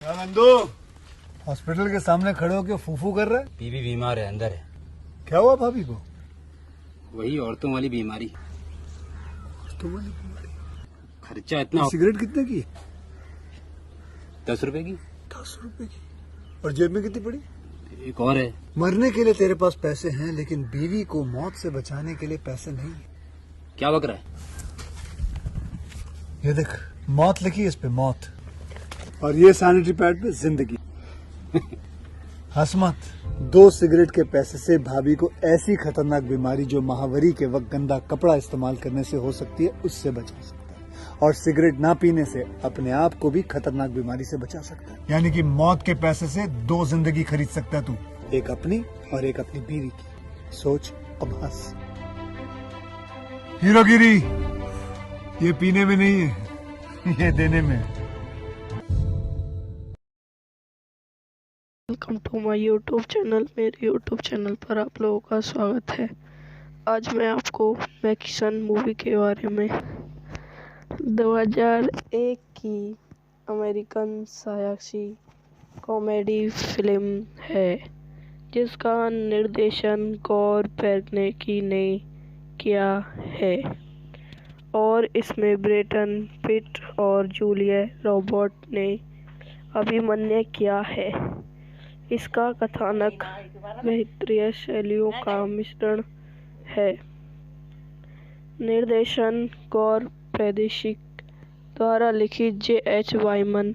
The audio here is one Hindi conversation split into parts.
क्या नंदू हॉस्पिटल के सामने खड़े होकर फूफू कर रहा है? बीवी बीमार है, अंदर है। क्या हुआ भाभी को? वही औरतों वाली बीमारी। तुम्हारी बीमारी? खर्चा इतना। सिगरेट कितने की? 10 रुपए की। 10 रुपए की। और जेब में कितनी पड़ी? एक और है। मरने के लिए तेरे पास पैसे हैं, लेकिन बीवी को मौत से बचाने के लिए पैसे नहीं है। क्या बक रहा है? ये देख, मौत लिखी है इस पे, मौत। और ये सैनिटरी पैड पे जिंदगी। हंस मत। 2 सिगरेट के पैसे से भाभी को ऐसी खतरनाक बीमारी जो महावरी के वक्त गंदा कपड़ा इस्तेमाल करने से हो सकती है, उससे बचा सकता है। और सिगरेट ना पीने से अपने आप को भी खतरनाक बीमारी से बचा सकता है। यानी कि मौत के पैसे से 2 जिंदगी खरीद सकता है तू, एक अपनी और एक अपनी बीवी की। सोच, अब हंस। हीरोगिरी ये पीने में नहीं है, ये देने में है। Welcome to my YouTube channel. मेरे यूट्यूब चैनल पर आप लोगों का स्वागत है। आज मैं आपको मैकिसन मूवी के बारे में 2001 की अमेरिकन साहसी कॉमेडी फिल्म है, जिसका निर्देशन गौर पेरनेकी ने किया है और इसमें ब्रैड पिट और जूलिया रॉबर्ट ने अभिनय किया है। इसका कथानक बेहतरीन शैलियों का मिश्रण है। निर्देशन गौर पेरनेकी द्वारा लिखित, J.H. वाइमन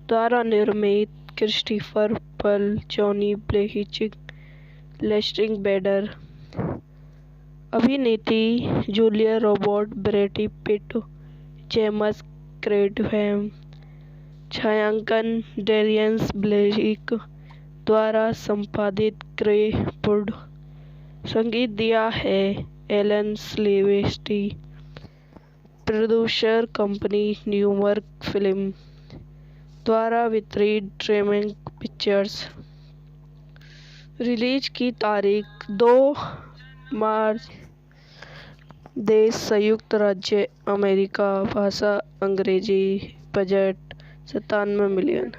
द्वारा निर्मित, क्रिस्टोफर पल, जॉनी ब्लेहिचिक, लेस्ट्रिंग बेडर। अभिनेत्री Julia Robert, Brad Pitt, James कैडवैन। छायांकन डैरियन ब्लेक द्वारा संपादित, ग्रे वुड। संगीत दिया है Alan Silvestri. Producer company New York film द्वारा वितरित, ड्रीमवर्क्स पिक्चर्स। रिलीज की तारीख 2 मार्च। देश संयुक्त राज्य अमेरिका। भाषा अंग्रेजी। Budget 97 million.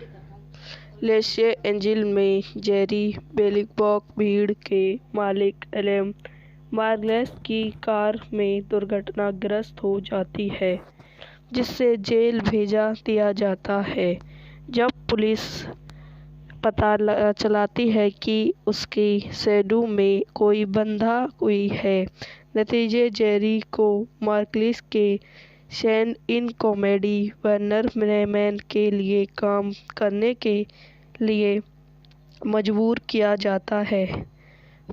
लॉस एंजिल्स में जेरी बेलिंगबॉक भीड़ के मालिक एलम मार्गलेस की कार में दुर्घटनाग्रस्त हो जाती है, जिससे जेल भेजा दिया जाता है। जब पुलिस पता चलाती है कि उसकी शैडो में कोई बंधा हुई है, नतीजे जेरी को मार्गलेस के स्टैंड इन कॉमेडी वार्नर ब्रॉमैन के लिए काम करने के लिए मजबूर किया जाता है।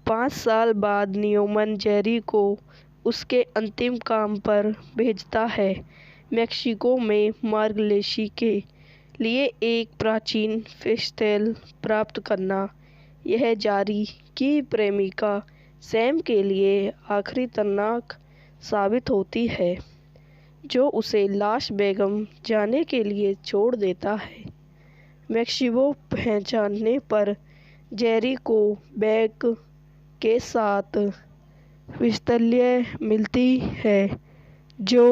5 साल बाद न्यूमैन जेरी को उसके अंतिम काम पर भेजता है, मेक्सिको में मार्गलेस के लिए एक प्राचीन पिस्तौल प्राप्त करना। यह जेरी की प्रेमिका सैम के लिए आखिरी खतरनाक साबित होती है, जो उसे लास वेगास जाने के लिए छोड़ देता है। मेक्सिको पहुंचने पर जेरी को बैग के साथ पिस्तौल मिलती है, जो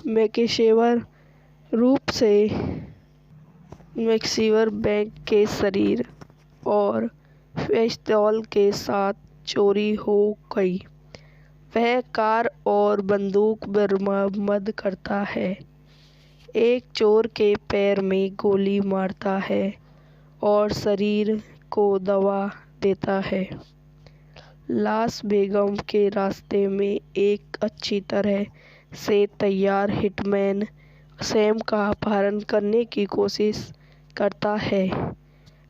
पेशेवर रूप से मैक्सिवर बैंक के शरीर और पिस्तौल के साथ चोरी हो गई। वह कार और बंदूक बरामद करता है, एक चोर के पैर में गोली मारता है और शरीर को दबा देता है। लास वेगास के रास्ते में एक अच्छी तरह से तैयार हिटमैन सैम का अपहरण करने की कोशिश करता है,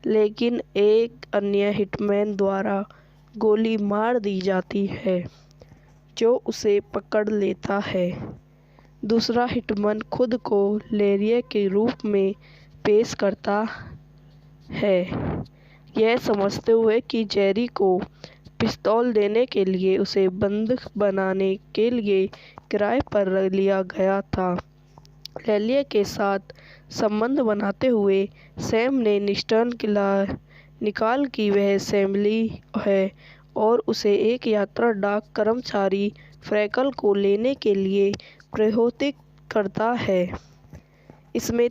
लेकिन एक अन्य हिटमैन द्वारा गोली मार दी जाती है, जो उसे पकड़ लेता है। दूसरा हिटमैन खुद को लैरी के रूप में पेश करता है, यह समझते हुए कि जेरी को पिस्तौल देने के लिए उसे बंधक बनाने के लिए किराए पर लिया गया था। लैरी के साथ संबंध बनाते हुए सैम ने निकाल कि वह सैमुअल है और उसे एक यात्रा डाक कर्मचारी फ्रैंकल को लेने के लिए प्रोत्साहित करता है। इसमें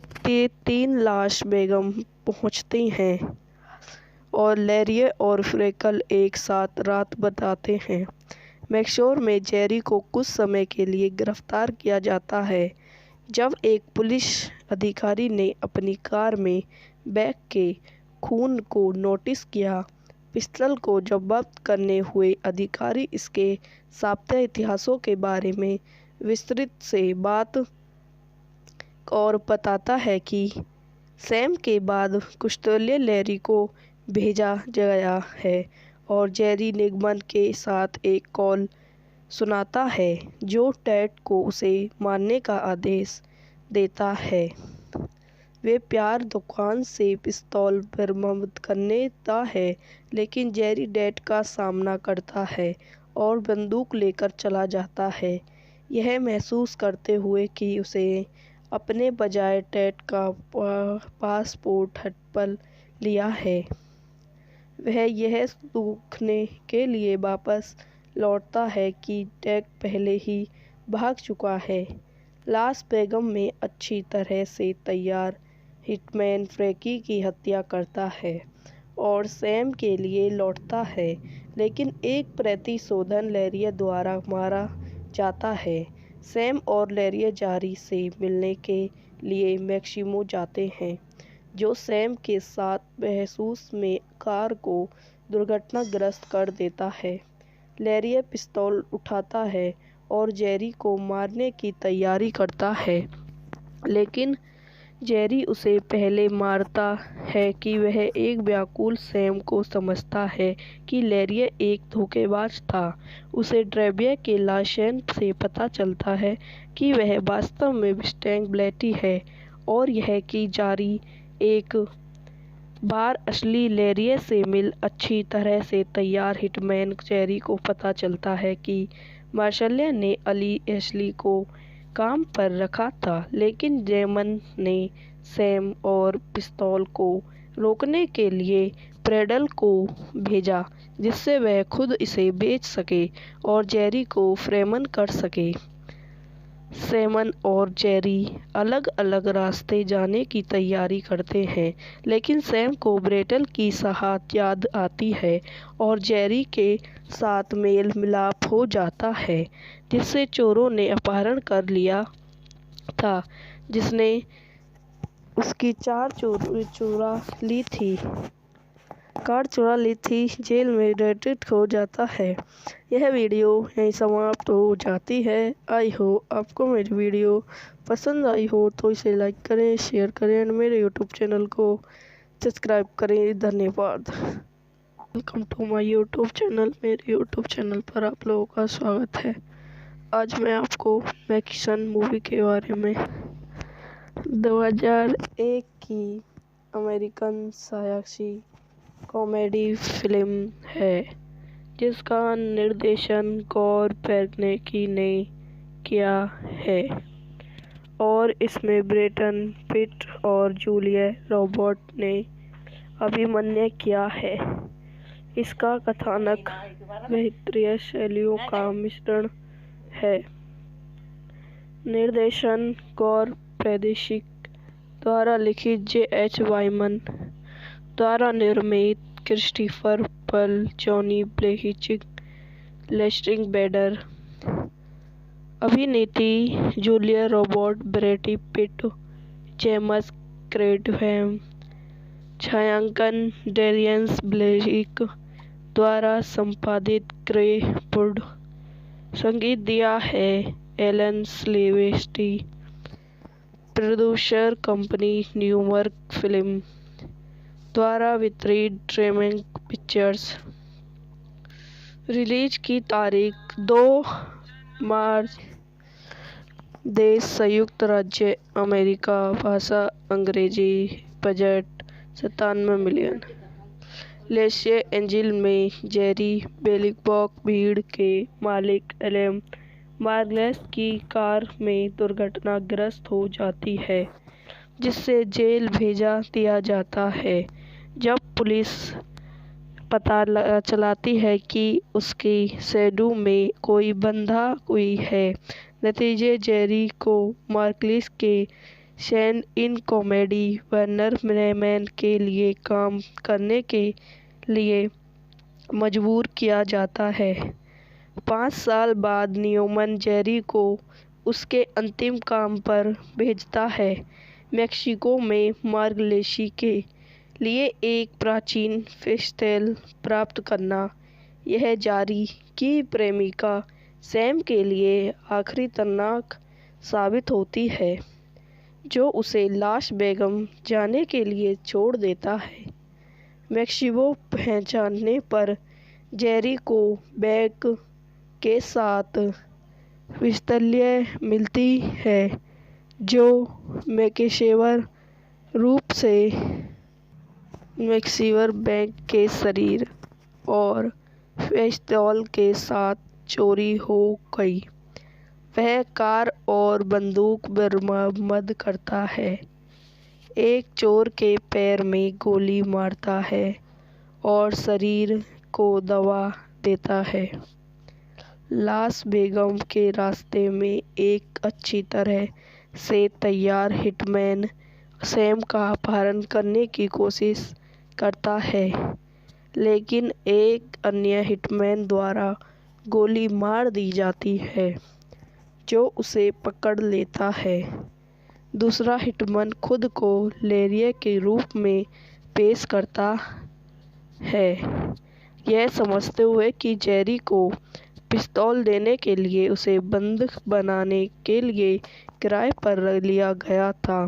तीन लाश बेगम पहुंचती हैं और लैरी और फ्रेकल एक साथ रात बिताते हैं। मैक्शोर में जेरी को कुछ समय के लिए गिरफ्तार किया जाता है जब एक पुलिस अधिकारी ने अपनी कार में बैग के खून को नोटिस किया। पिस्टल को जब्त करने हुए अधिकारी इसके साप्ताहिक इतिहासों के बारे में विस्तृत से बात और बताता है कि सैम के बाद कुश्तोलिया लैरी को भेजा गया है और जेरी निगमन के साथ एक कॉल सुनाता है जो टेड को उसे मारने का आदेश देता है। वे प्यार दुकान से पिस्तौल बरामद करता है लेकिन जेरी टेड का सामना करता है और बंदूक लेकर चला जाता है, यह महसूस करते हुए कि उसे अपने बजाय टेड का पासपोर्ट हड़प लिया है। वह यह देखने के लिए वापस लौटता है कि टेड पहले ही भाग चुका है। लास बेगम में अच्छी तरह से तैयार हिटमैन फ्रैंकी की हत्या करता है और सैम के लिए लौटता है, लेकिन एक प्रतिशोधन लैरी द्वारा मारा जाता है। सैम और लैरी जेरी से मिलने के लिए मैक्सिमो जाते हैं जो सैम के साथ बहस में कार को दुर्घटनाग्रस्त कर देता है। लैरी पिस्तौल उठाता है और जेरी को मारने की तैयारी करता है, लेकिन जेरी उसे पहले मारता है कि वह एक व्याकुल सैम को समझता है कि लैरी एक धोखेबाज था। उसे ड्रेवियर के लाइसेंस से पता चलता है कि वह वास्तव में मस्टैंग ब्लेटी है और यह कि जेरी एक बार असली लैरी से मिल अच्छी तरह से तैयार हिटमैन। जेरी को पता चलता है कि मार्शल ने एशली को काम पर रखा था, लेकिन जेमन ने सैम और पिस्तौल को रोकने के लिए प्रेडल को भेजा जिससे वह खुद इसे बेच सके और जेरी को फ्रेमन कर सके। सैमन और जेरी अलग अलग रास्ते जाने की तैयारी करते हैं, लेकिन सैम को ब्रेटल की शहादत याद आती है और जेरी के साथ मेल मिलाप हो जाता है जिससे चोरों ने अपहरण कर लिया था, जिसने उसकी कार चुरा ली थी। जेल में डेटेड हो जाता है। यह वीडियो यहीं समाप्त हो जाती है। आई हो आपको मेरी वीडियो पसंद आई हो तो इसे लाइक करें, शेयर करें और मेरे यूट्यूब चैनल को सब्सक्राइब करें। धन्यवाद। Welcome to my YouTube channel. मेरे यूट्यूब चैनल पर आप लोगों का स्वागत है। आज मैं आपको मैकिसन मूवी के बारे में 2001 की अमेरिकन साहसी कॉमेडी फिल्म है जिसका निर्देशन गॉर वेर्नेकी ने किया है और इसमें ब्रैड पिट और जूलिया रॉबर्ट्स ने अभिनय किया है। इसका कथानक बेहतरीन शैलियों का मिश्रण है। निर्देशन गॉर वेर्नेकी द्वारा लिखित J.H. वाइमन द्वारा निर्मित क्रिस्टोफर पल, जॉनी ब्लेहिचिक, लेस्ट्री बेडर। अभिनेत्री Julia Roberts, Brad Pitt, James कैडवैन। छायांकन डैरियन ब्लेक द्वारा संपादित ग्रे वुड। संगीत दिया है Alan Silvestri. Producer company New York film द्वारा वितरित ड्रीमवर्क्स पिक्चर्स। रिलीज की तारीख 2 मार्च। देश संयुक्त राज्य अमेरिका। भाषा अंग्रेजी। Budget 97 million. लॉस एंजिल्स में जेरी बेलिंगबॉक भीड़ के मालिक एलम मार्गलेस की कार में दुर्घटनाग्रस्त हो जाती है जिससे जेल भेजा दिया जाता है। जब पुलिस पता चलाती है कि उसकी शैडो में कोई बंधा हुई है, नतीजे जेरी को मार्गलेस के शैन इन कॉमेडी वर्नर ब्रेमेन के लिए काम करने के लिए मजबूर किया जाता है। 5 साल बाद न्यूमन जेरी को उसके अंतिम काम पर भेजता है, मेक्सिको में मार्गलेशी के लिए एक प्राचीन पिस्तौल प्राप्त करना। यह जेरी की प्रेमिका सैम के लिए आखिरी खतरनाक साबित होती है, जो उसे लास वेगास जाने के लिए छोड़ देता है। मेक्सिको पहुंचने पर जेरी को बैग के साथ पिस्तौल मिलती है, जो पेशेवर रूप से मैक्सिवर बैंक के शरीर और पिस्तौल के साथ चोरी हो गई। वह कार और बंदूक बरामद करता है, एक चोर के पैर में गोली मारता है और शरीर को दबा देता है। लास वेगास के रास्ते में एक अच्छी तरह से तैयार हिटमैन सैम का अपहरण करने की कोशिश करता है, लेकिन एक अन्य हिटमैन द्वारा गोली मार दी जाती है, जो उसे पकड़ लेता है। दूसरा हिटमैन खुद को लेरिये के रूप में पेश करता है, यह समझते हुए कि जेरी को पिस्तौल देने के लिए उसे बंधक बनाने के लिए किराए पर लिया गया था।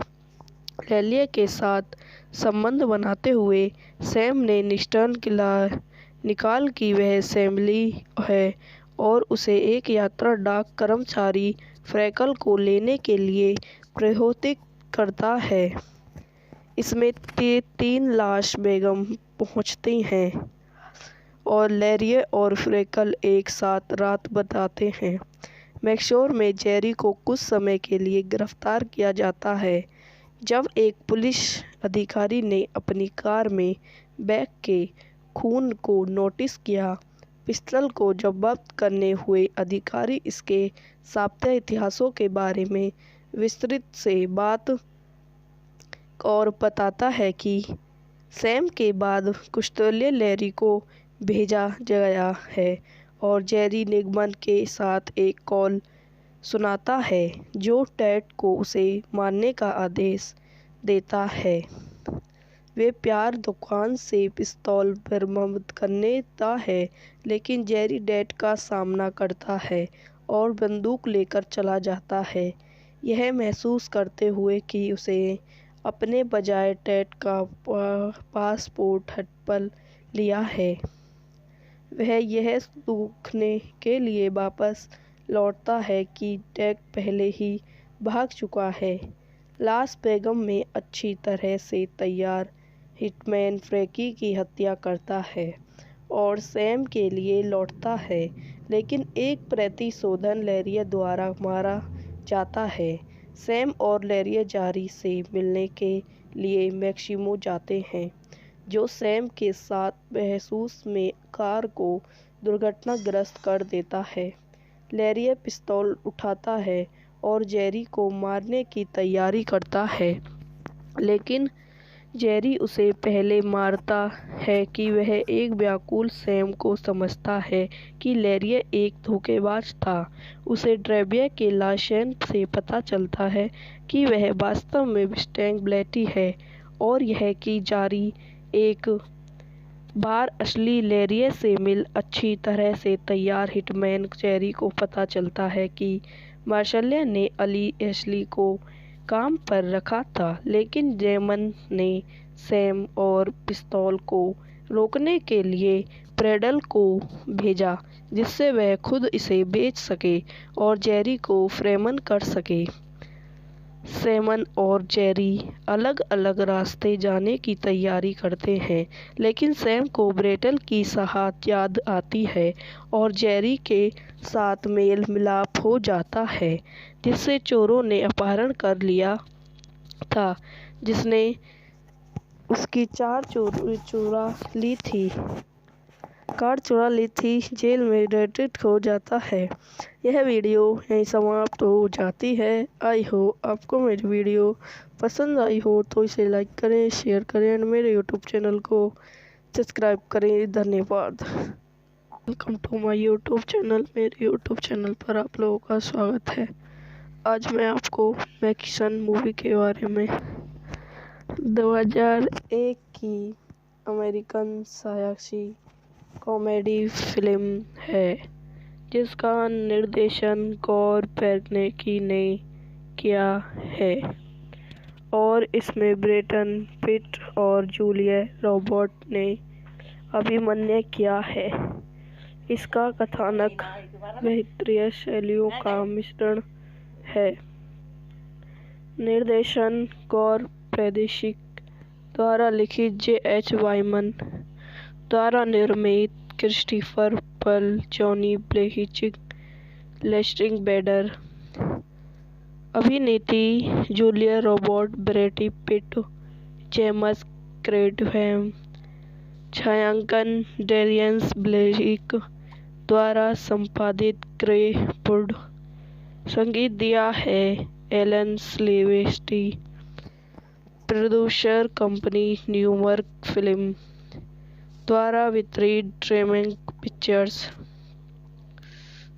लेरिये के साथ संबंध बनाते हुए सैम ने निकाल कि वह सैमुअल है और उसे एक यात्रा डाक कर्मचारी फ्रैंकल को लेने के लिए प्रोत्साहित करता है। इसमें 3 लास वेगास पहुंचती हैं और लेरिये और फ्रैंकल एक साथ रात बिताते हैं। मैक्सिको में जेरी को कुछ समय के लिए गिरफ्तार किया जाता है, जब एक पुलिस अधिकारी ने अपनी कार में बैग के खून को नोटिस किया। पिस्तौल को जब्त करने हुए अधिकारी इसके सापेक्ष इतिहासों के बारे में विस्तृत से बात और बताता है कि सैम के बाद कुश्तोलिया लेरी को भेजा गया है और जेरी निगमन के साथ एक कॉल सुनाता है, जो टेड को उसे मारने का आदेश देता है। वे प्यार दुकान से पिस्तौल बरामद करता है, लेकिन जेरी टेड का सामना करता है और बंदूक लेकर चला जाता है, यह महसूस करते हुए कि उसे अपने बजाय टेड का पासपोर्ट हड़प लिया है। वह यह देखने के लिए वापस लौटता है कि टेड पहले ही भाग चुका है। लास वेगास में अच्छी तरह से तैयार हिटमैन फ्रैंकी की हत्या करता है और सैम के लिए लौटता है, लेकिन एक प्रतिशोधन लेरिये द्वारा मारा जाता है। सैम और लेरिये जेरी से मिलने के लिए मेक्सिको जाते हैं, जो सैम के साथ बहस में कार को दुर्घटनाग्रस्त कर देता है। लेरिये पिस्तौल उठाता है और जेरी को मारने की तैयारी करता है, लेकिन जेरी उसे पहले मारता है कि वह एक व्याकुल सैम को समझता है कि लेरिये एक धोखेबाज था। उसे ड्रेविया के लाइसेंस से पता चलता है कि वह वास्तव में मस्टैंग ब्लेटी है, और यह कि जेरी एक बार असली लेरिये से मिल अच्छी तरह से तैयार हिटमैन जेरी को पता चलता है कि मार्शल ने असली को काम पर रखा था, लेकिन जेमन ने सैम और पिस्तौल को रोकने के लिए प्रेडल को भेजा, जिससे वह खुद इसे बेच सके और जेरी को फ्रेमन कर सके। सैमन और जेरी अलग अलग रास्ते जाने की तैयारी करते हैं, लेकिन सैम को ब्रेटल की शहादत याद आती है और जेरी के साथ मेल मिलाप हो जाता है, जिससे चोरों ने अपहरण कर लिया था, जिसने उसकी 4 चोरा ली थी। कार चुरा ली थी, जेल में डेटेड हो जाता है। यह वीडियो यहीं समाप्त हो जाती है। आई हो आपको मेरी वीडियो पसंद आई हो तो इसे लाइक करें, शेयर करें और मेरे यूट्यूब चैनल को सब्सक्राइब करें। धन्यवाद। Welcome to my YouTube channel. मेरे यूट्यूब चैनल पर आप लोगों का स्वागत है। आज मैं आपको मैकिसन मूवी के बारे में 2001 की अमेरिकन सायासी कॉमेडी फिल्म है जिसका निर्देशन गौर पेरनेकी ने किया है और इसमें ब्रैडन पिट और जूलिया रॉबर्ट ने अभिनय किया है। इसका कथानक बेहतरीन शैलियों का मिश्रण है। निर्देशन गौर पेरनेकी द्वारा लिखित J.H. वाइमन द्वारा निर्मित क्रिस्टोफर पल, जॉनी ब्लेहिचिक, लेस्टिंग बेडर। अभिनेत्री Julia Robert, Brad Pitt, James कैडवैन। छायांकन डैरियन ब्लेक द्वारा संपादित ग्रे वुड। संगीत दिया है Alan Silvestri. Producer company New York film द्वारा वितरित ड्रीमैक पिक्चर्स।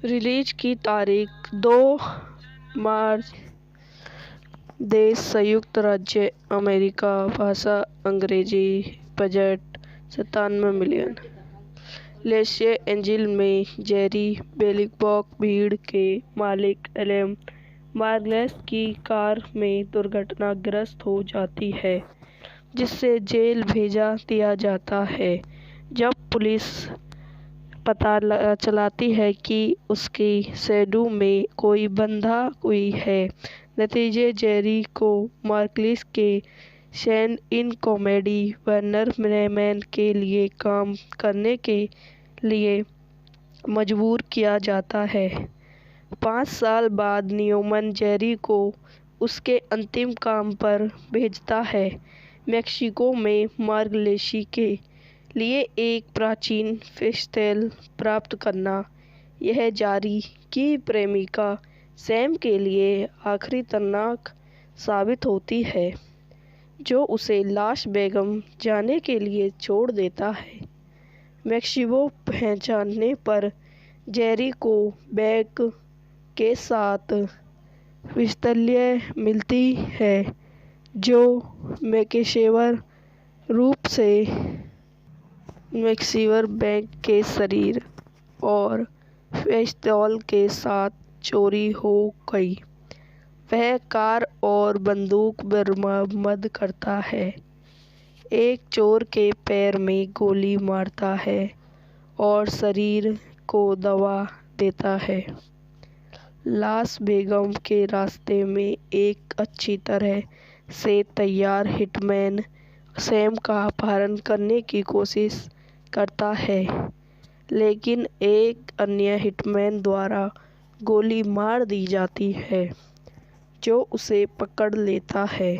रिलीज की तारीख 2 मार्च। देश संयुक्त राज्य अमेरिका। भाषा अंग्रेजी। Budget 97 million. लॉस एंजिल्स में जेरी बेलिंगबॉक भीड़ के मालिक एलएम मार्गलेस की कार में दुर्घटनाग्रस्त हो जाती है जिससे जेल भेजा दिया जाता है। जब पुलिस पता चलाती है कि उसकी शैडो में कोई बंधा हुई है, नतीजे जेरी को मार्गलेस के स्टैंड इन कॉमेडी वनरमैन के लिए काम करने के लिए मजबूर किया जाता है। 5 साल बाद न्यूमैन जेरी को उसके अंतिम काम पर भेजता है, मेक्सिको में मार्गलेस के लिए एक प्राचीन पिस्तौल प्राप्त करना। यह जेरी की प्रेमिका सैम के लिए आखिरी तनाक साबित होती है, जो उसे लास वेगास जाने के लिए छोड़ देता है। मेक्सिको पहुंचने पर जेरी को बैग के साथ पिस्तौल मिलती है जो पेशेवर रूप से मैक्सिवर बैंक के शरीर और पिस्तौल के साथ चोरी हो गई। वह कार और बंदूक बरामद करता है, एक चोर के पैर में गोली मारता है और शरीर को दबा देता है। लास वेगास के रास्ते में एक अच्छी तरह से तैयार हिटमैन सैम का अपहरण करने की कोशिश करता है, लेकिन एक अन्य हिटमैन द्वारा गोली मार दी जाती है जो उसे पकड़ लेता है।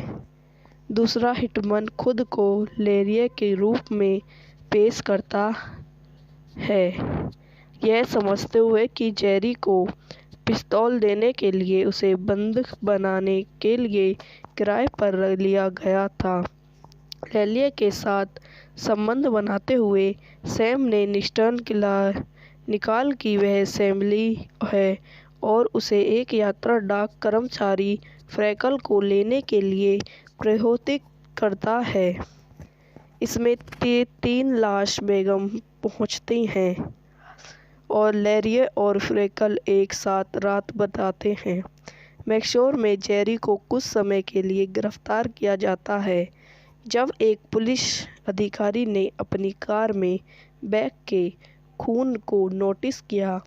दूसरा हिटमैन खुद को लैरी के रूप में पेश करता है, यह समझते हुए कि जेरी को पिस्तौल देने के लिए उसे बंधक बनाने के लिए किराए पर लिया गया था। लैरी के साथ संबंध बनाते हुए सैम ने निकाल कि वह सैमुअल है और उसे एक यात्रा डाक कर्मचारी फ्रैंकल को लेने के लिए प्रोत्साहित करता है। इसमें 3 लास वेगास पहुंचती हैं और लैरी और फ्रैंकल एक साथ रात बिताते हैं। मैक्सिको में जेरी को कुछ समय के लिए गिरफ्तार किया जाता है जब एक पुलिस अधिकारी ने अपनी कार में बैग के खून को नोटिस किया।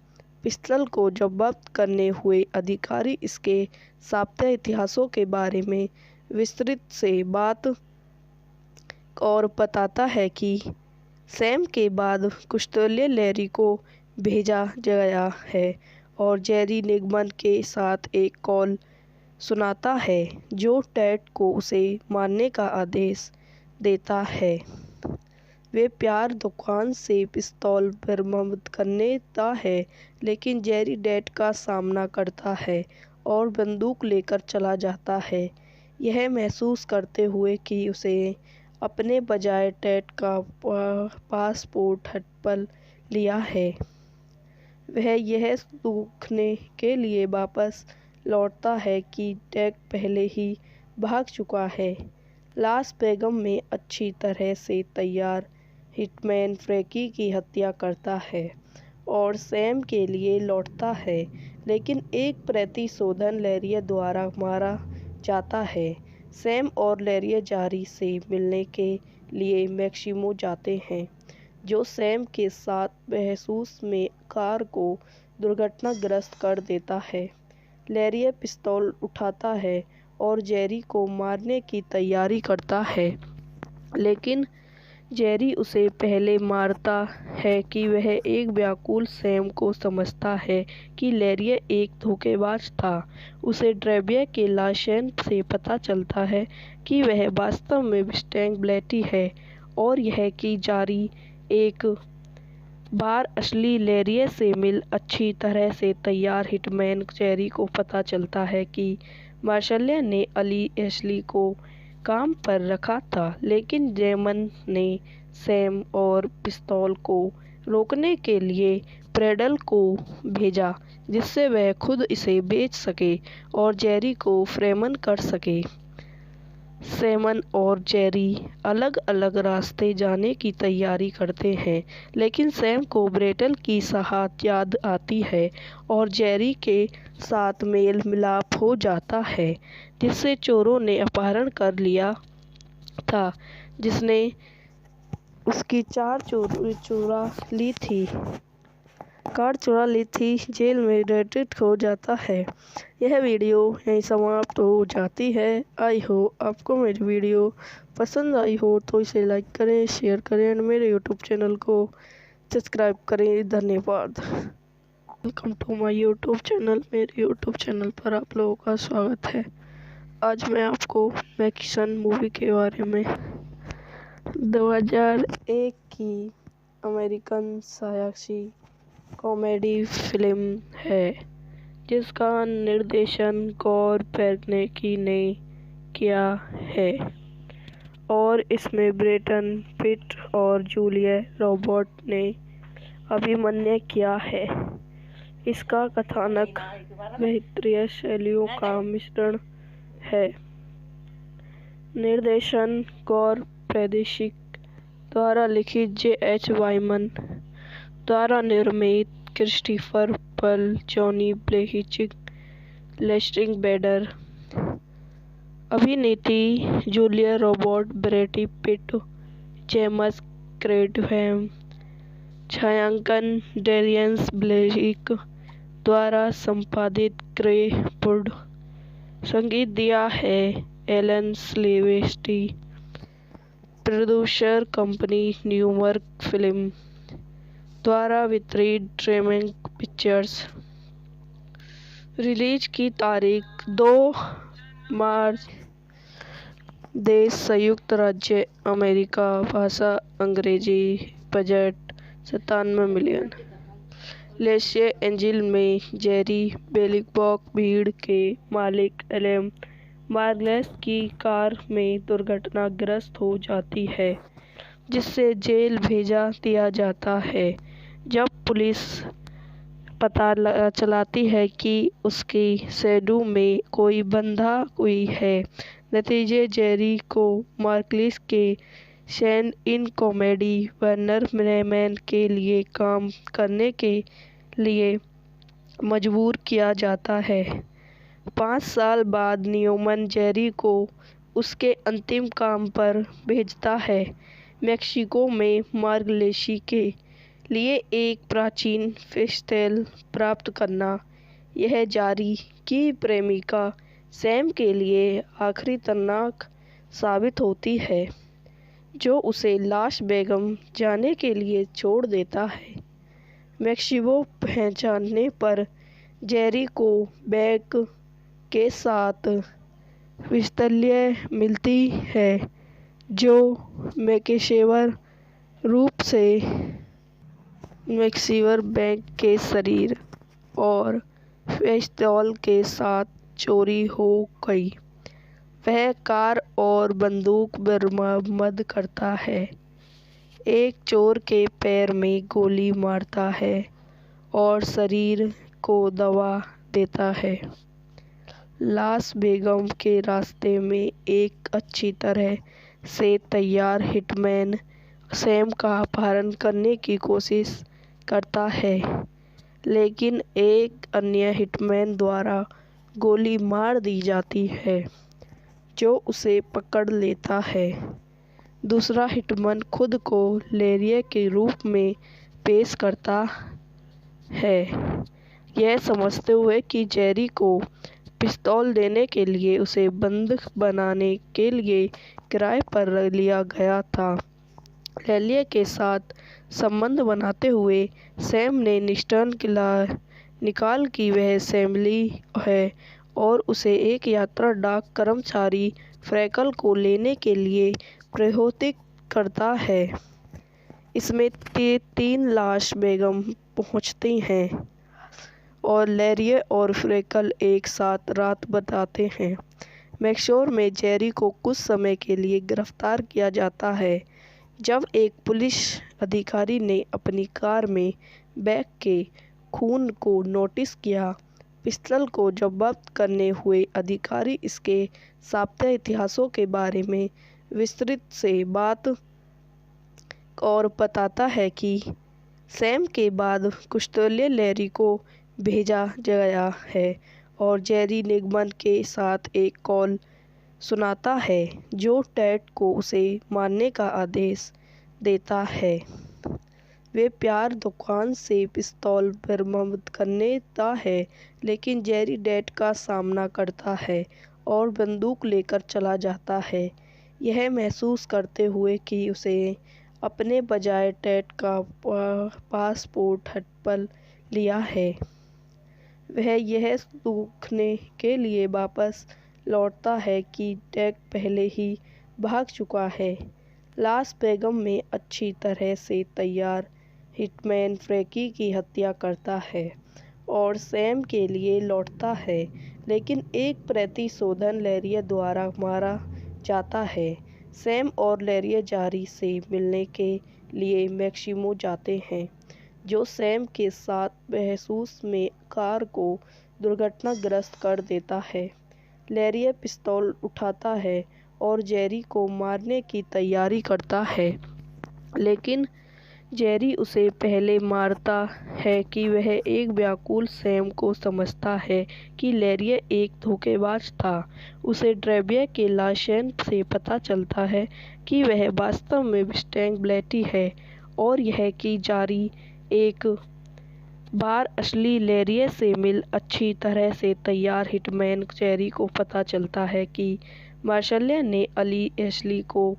पिस्तौल को जब्त करने हुए अधिकारी इसके सापेक्ष इतिहासों के बारे में विस्तृत से बात और बताता है कि सैम के बाद कुश्तोले लैरी को भेजा गया है और जेरी निगमन के साथ एक कॉल सुनाता है जो टेड को उसे मारने का आदेश देता है। वे प्यार दुकान से पिस्तौल बरामद करता है, लेकिन जेरी डेथ का सामना करता है और बंदूक लेकर चला जाता है, यह महसूस करते हुए कि उसे अपने बजाय टेड का पासपोर्ट हड़प लिया है। वह यह देखने के लिए वापस लौटता है कि टेड पहले ही भाग चुका है। लास वेगस में अच्छी तरह से तैयार हिटमैन फ्रैंकी की हत्या करता है और सैम के लिए लौटता है, लेकिन एक प्रतिशोधन लैरिया द्वारा मारा जाता है। सैम और लैरिया जेरी से मिलने के लिए मैक्सिको जाते हैं, जो सैम के साथ महसूस में कार को दुर्घटनाग्रस्त कर देता है। लैरिया पिस्तौल उठाता है और जेरी को मारने की तैयारी करता है, लेकिन जेरी उसे पहले मारता है कि वह एक व्याकुल सैम को समझता है कि लैरिया एक धोखेबाज था। उसे ड्रेविया के लाइसेंस से पता चलता है कि वह वास्तव में मस्टैंग ब्लेटी है, और यह कि जेरी एक बार असली लैरिया से मिल अच्छी तरह से तैयार हिटमैन। जेरी को पता चलता है कि मार्शल ने एशली को काम पर रखा था, लेकिन जेमन ने सैम और पिस्तौल को रोकने के लिए प्रेडल को भेजा, जिससे वह खुद इसे बेच सके और जेरी को फ्रेमन कर सके। सैमन और जेरी अलग अलग रास्ते जाने की तैयारी करते हैं, लेकिन सैम को ब्रेटल की सहायता याद आती है और जेरी के साथ मेल मिलाप हो जाता है, जिससे चोरों ने अपहरण कर लिया था, जिसने उसकी कार चुरा ली थी। जेल में डेटेड हो जाता है। यह वीडियो यहीं समाप्त हो जाती है। आई हो आपको मेरी वीडियो पसंद आई हो तो इसे लाइक करें, शेयर करें और मेरे यूट्यूब चैनल को सब्सक्राइब करें। धन्यवाद। Welcome to my YouTube channel. मेरे यूट्यूब चैनल पर आप लोगों का स्वागत है। आज मैं आपको मैकिसन मूवी के बारे में 2001 की अमेरिकन साहसी कॉमेडी फिल्म है, जिसका निर्देशन गॉर वेर्नेकी ने किया है और इसमें ब्रैड पिट और जूलिया रॉबर्ट ने अभिनय किया है। इसका कथानक बेहतरीन शैलियों का मिश्रण है। निर्देशन गॉर वेर्नेकी द्वारा लिखित, J.H. वाइमन द्वारा निर्मित, क्रिस्टोफर पल, जॉनी ब्लेहिचिक, लेस्ट्री बेडर। अभिनेत्री Julia Robert, Brad Pitt, James कैडवैन। छायांकन डैरियन ब्लेक द्वारा संपादित, ग्रे वुड। संगीत दिया है Alan Silvestri. Producer company New York film द्वारा वितरित, ड्रीमवर्क्स पिक्चर्स। रिलीज की तारीख 2 मार्च। देश संयुक्त राज्य अमेरिका। भाषा अंग्रेजी। Budget 97 million. लॉस एंजिल्स में जेरी बेलिंगबॉक भीड़ के मालिक एलम मार्गलेस की कार में दुर्घटनाग्रस्त हो जाती है, जिससे जेल भेजा दिया जाता है। जब पुलिस पता चलाती है कि उसकी शैडो में कोई बंधा हुई है, नतीजे जेरी को मार्गलेस के stand in comedy Warner Bros के लिए काम करने के लिए मजबूर किया जाता है। 5 साल बाद न्यूमैन जेरी को उसके अंतिम काम पर भेजता है, मैक्सिको में मार्गलेस के लिए एक प्राचीन पिस्तौल प्राप्त करना। यह जेरी की प्रेमिका सैम के लिए आखिरी तनाक साबित होती है, जो उसे लास वेगस जाने के लिए छोड़ देता है। मैक्सिको पहुंचने पर जेरी को बैग के साथ पिस्तौल मिलती है, जो मैकेशेवर रूप से मैक्सिवर बैंक के शरीर और पिस्तौल के साथ चोरी हो गई। वह कार और बंदूक बरामद करता है, एक चोर के पैर में गोली मारता है और शरीर को दबा देता है। लास बेगम के रास्ते में एक अच्छी तरह से तैयार हिटमैन सैम का अपहरण करने की कोशिश करता है, लेकिन एक अन्य हिटमैन द्वारा गोली मार दी जाती है, जो उसे पकड़ लेता है। दूसरा हिटमैन खुद को लेरिये के रूप में पेश करता है, यह समझते हुए कि जेरी को पिस्तौल देने के लिए उसे बंधक बनाने के लिए किराए पर लिया गया था। लेरिये के साथ संबंध बनाते हुए सैम ने निकाल कि वह सैमुअल है और उसे एक यात्रा डाक कर्मचारी फ्रैंकल को लेने के लिए प्रोत्साहित करता है। इसमें 3 लास बेगम पहुंचती हैं और लेरिये और फ्रैंकल एक साथ रात बिताते हैं। मैक्सिवर में जेरी को कुछ समय के लिए गिरफ्तार किया जाता है, जब एक पुलिस अधिकारी ने अपनी कार में बैग के खून को नोटिस किया। पिस्तौल को जब्त करने हुए अधिकारी इसके सापेक्ष इतिहासों के बारे में विस्तृत से बात और बताता है कि सैम के बाद कुश्तोले लेरी को भेजा गया है और जेरी निगमन के साथ एक कॉल सुनाता है, जो टेड को उसे मारने का आदेश देता है। वे प्यार दुकान से पिस्तौल बरामद करता है, लेकिन जेरी टेड का सामना करता है और बंदूक लेकर चला जाता है, यह महसूस करते हुए कि उसे अपने बजाय टेड का पासपोर्ट हड़प लिया है। वह यह देखने के लिए वापस लौटता है कि टेड पहले ही भाग चुका है। लास बेगम में अच्छी तरह से तैयार हिटमैन फ्रैंकी की हत्या करता है और सैम के लिए लौटता है, लेकिन एक प्रतिशोधन लेरिये द्वारा मारा जाता है। सैम और लेरिये जेरी से मिलने के लिए मैक्सिमो जाते हैं, जो सैम के साथ बहस में कार को दुर्घटनाग्रस्त कर देता है। लेरिये पिस्तौल उठाता है और जेरी को मारने की तैयारी करता है, लेकिन जेरी उसे पहले मारता है कि वह एक व्याकुल सैम को समझता है कि लेरिये एक धोखेबाज था। उसे ड्रेवियर के लाइसेंस से पता चलता है कि वह वास्तव में मस्टैंग ब्लेटी है, और यह कि जेरी एक बार असली लेरिये से मिल अच्छी तरह से तैयार हिटमैन जेरी को पता चलता है कि मार्शल ने एशली को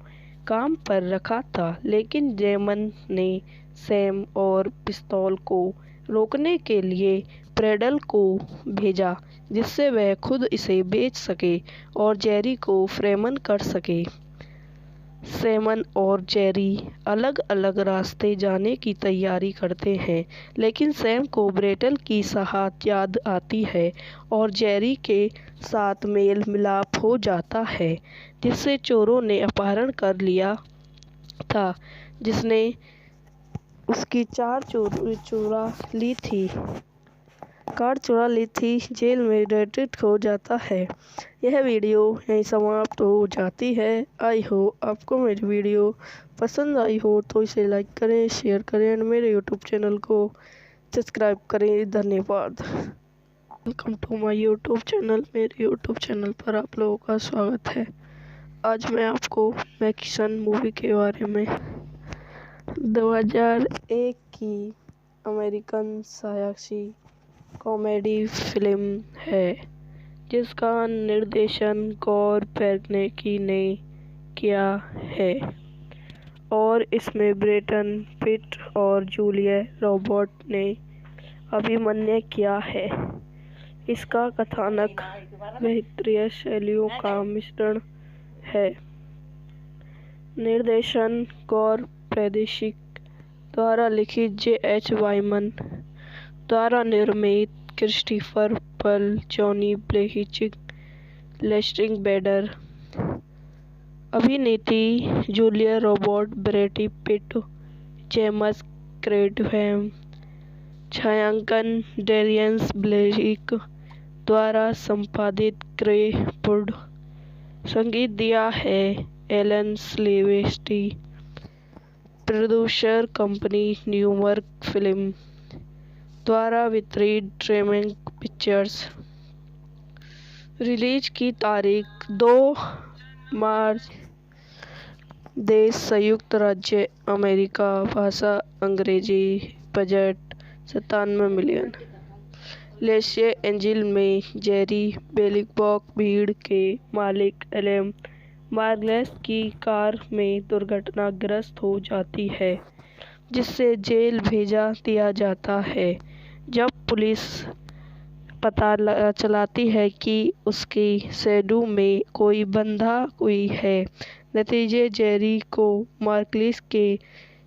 काम पर रखा था, लेकिन जेमन ने सैम और पिस्तौल को रोकने के लिए प्रेडल को भेजा, जिससे वह खुद इसे बेच सके और जेरी को फ्रेमन कर सके। सैमन और जेरी अलग अलग रास्ते जाने की तैयारी करते हैं, लेकिन सैम को ब्रेटल की शहादत याद आती है और जेरी के साथ मेल मिलाप हो जाता है, जिससे चोरों ने अपहरण कर लिया था, जिसने उसकी कार चुरा ली थी। जेल में डेटेड हो जाता है। यह वीडियो यहीं समाप्त हो जाती है। आई हो आपको मेरी वीडियो पसंद आई हो तो इसे लाइक करें, शेयर करें और मेरे यूट्यूब चैनल को सब्सक्राइब करें। धन्यवाद। Welcome to my YouTube channel. मेरे यूट्यूब चैनल पर आप लोगों का स्वागत है। आज मैं आपको मैकिसन मूवी के बारे में 2001 की अमेरिकन सायासी कॉमेडी फिल्म है, जिसका निर्देशन गॉर वेर्नेकी ने किया है और इसमें ब्रैड पिट और जूलिया रॉबर्ट्स ने अभिनय किया है। इसका कथानक बेहतरीन शैलियों का मिश्रण है। निर्देशन गॉर प्रादेशिक द्वारा लिखित J.H. वाइमन द्वारा निर्मित क्रिस्टोफर पल, जॉनी ब्लेहिचिक, लेस्टिंग बेडर, अभिनेत्री Julia Robert, Brad Pitt, James कैडवैन, छायांकन डेरियन ब्लेक द्वारा संपादित क्रे वुड, संगीत दिया है Alan Silvestri, producer company New York film द्वारा वितरित ड्रीमैंक पिक्चर्स, रिलीज की तारीख 2 मार्च, देश संयुक्त राज्य अमेरिका, भाषा अंग्रेजी, बजट 97 मिलियन। लॉस एंजिल्स में जेरी बेलिंगबॉक भीड़ के मालिक एलएम मार्गलेस की कार में दुर्घटनाग्रस्त हो जाती है, जिससे जेल भेजा दिया जाता है। जब पुलिस पता चलाती है कि उसकी शैडो में कोई बंधा हुई है, नतीजे जेरी को मार्गलेस के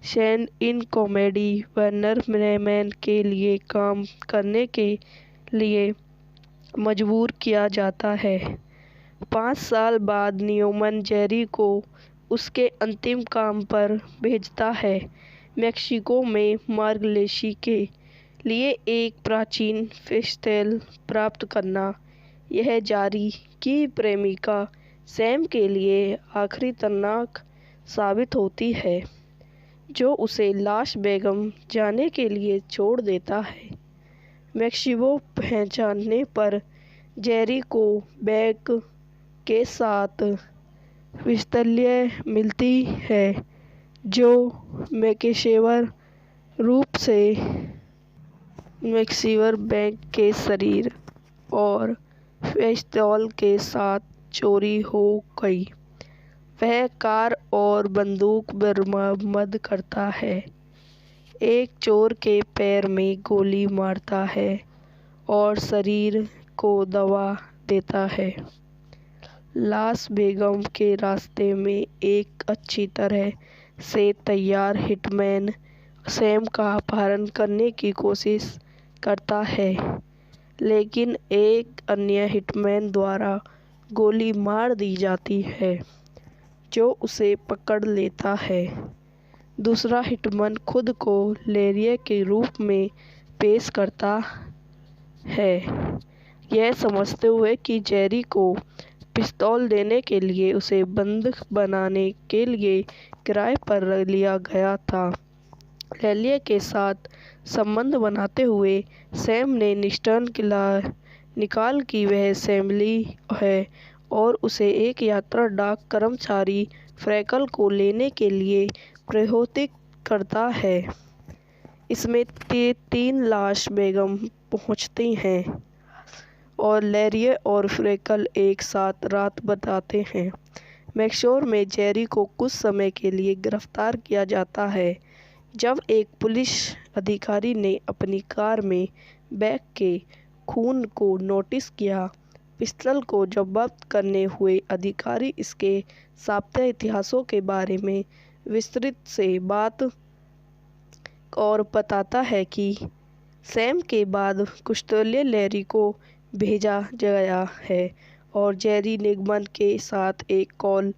stand in comedy Warner Bremen के लिए काम करने के लिए मजबूर किया जाता है। 5 साल बाद न्यूमैन जेरी को उसके अंतिम काम पर भेजता है, मेक्सिको में मार्गलेस के लिए एक प्राचीन पिस्तौल प्राप्त करना। यह जेरी की प्रेमिका सैम के लिए आखिरी तर्नाक साबित होती है, जो उसे लास वेगास जाने के लिए छोड़ देता है। मेक्सिको पहुंचने पर जेरी को बैग के साथ पिस्तौल मिलती है, जो पेशेवर रूप से मेक्सिकन बैंक के शरीर और पिस्तौल के साथ चोरी हो गई। वह कार और बंदूक बरामद करता है, एक चोर के पैर में गोली मारता है और शरीर को दबा देता है। लास वेगास के रास्ते में एक अच्छी तरह से तैयार हिटमैन सैम का अपहरण करने की कोशिश करता है, लेकिन एक अन्य हिटमैन द्वारा गोली मार दी जाती है, जो उसे पकड़ लेता है। दूसरा हिटमैन खुद को लैरी के रूप में पेश करता है, यह समझते हुए कि जेरी को पिस्तौल देने के लिए उसे बंधक बनाने के लिए किराए पर लिया गया था। लैरी के साथ संबंध बनाते हुए सैम ने निकाल कि वह सैमुअल है और उसे एक यात्रा डाक कर्मचारी फ्रैंकल को लेने के लिए प्रोत्साहित करता है। इसमें 3 लास वेगास पहुंचती हैं और लैरी और फ्रैंकल एक साथ रात बिताते हैं। मैक्सिको में जेरी को कुछ समय के लिए गिरफ्तार किया जाता है, जब एक पुलिस अधिकारी ने अपनी कार में बैग के खून को नोटिस किया। पिस्तौल को जब्त करने हुए अधिकारी इसके सापेक्ष इतिहासों के बारे में विस्तृत से बात और बताता है कि सैम के बाद पिस्तौल लैरी को भेजा गया है और जेरी निगमन के साथ एक कॉल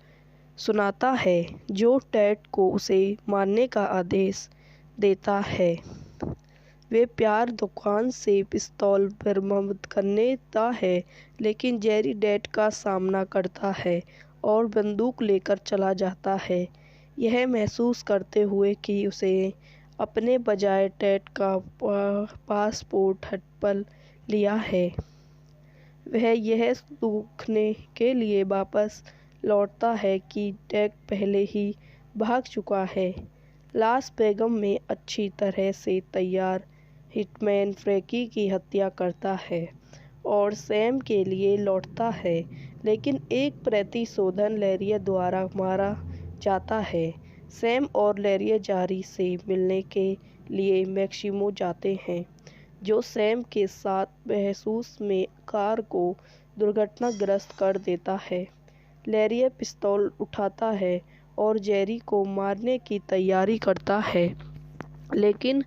सुनाता है, जो टेड को उसे मारने का आदेश देता है। वे प्यार दुकान से पिस्तौल बरामद करता है, लेकिन जेरी टेड का सामना करता है और बंदूक लेकर चला जाता है, यह महसूस करते हुए कि उसे अपने बजाय टेड का पासपोर्ट हड़प लिया है। वह यह देखने के लिए वापस लौटता है कि टेड पहले ही भाग चुका है। लास वेगास में अच्छी तरह से तैयार हिटमैन फ्रैंकी की हत्या करता है और सैम के लिए लौटता है, लेकिन एक प्रतिशोधन लैरी द्वारा मारा जाता है। सैम और लैरी जेरी से मिलने के लिए मेक्सिको जाते हैं, जो सैम के साथ बहस में कार को दुर्घटनाग्रस्त कर देता है। लैरी पिस्तौल उठाता है और जेरी को मारने की तैयारी करता है, लेकिन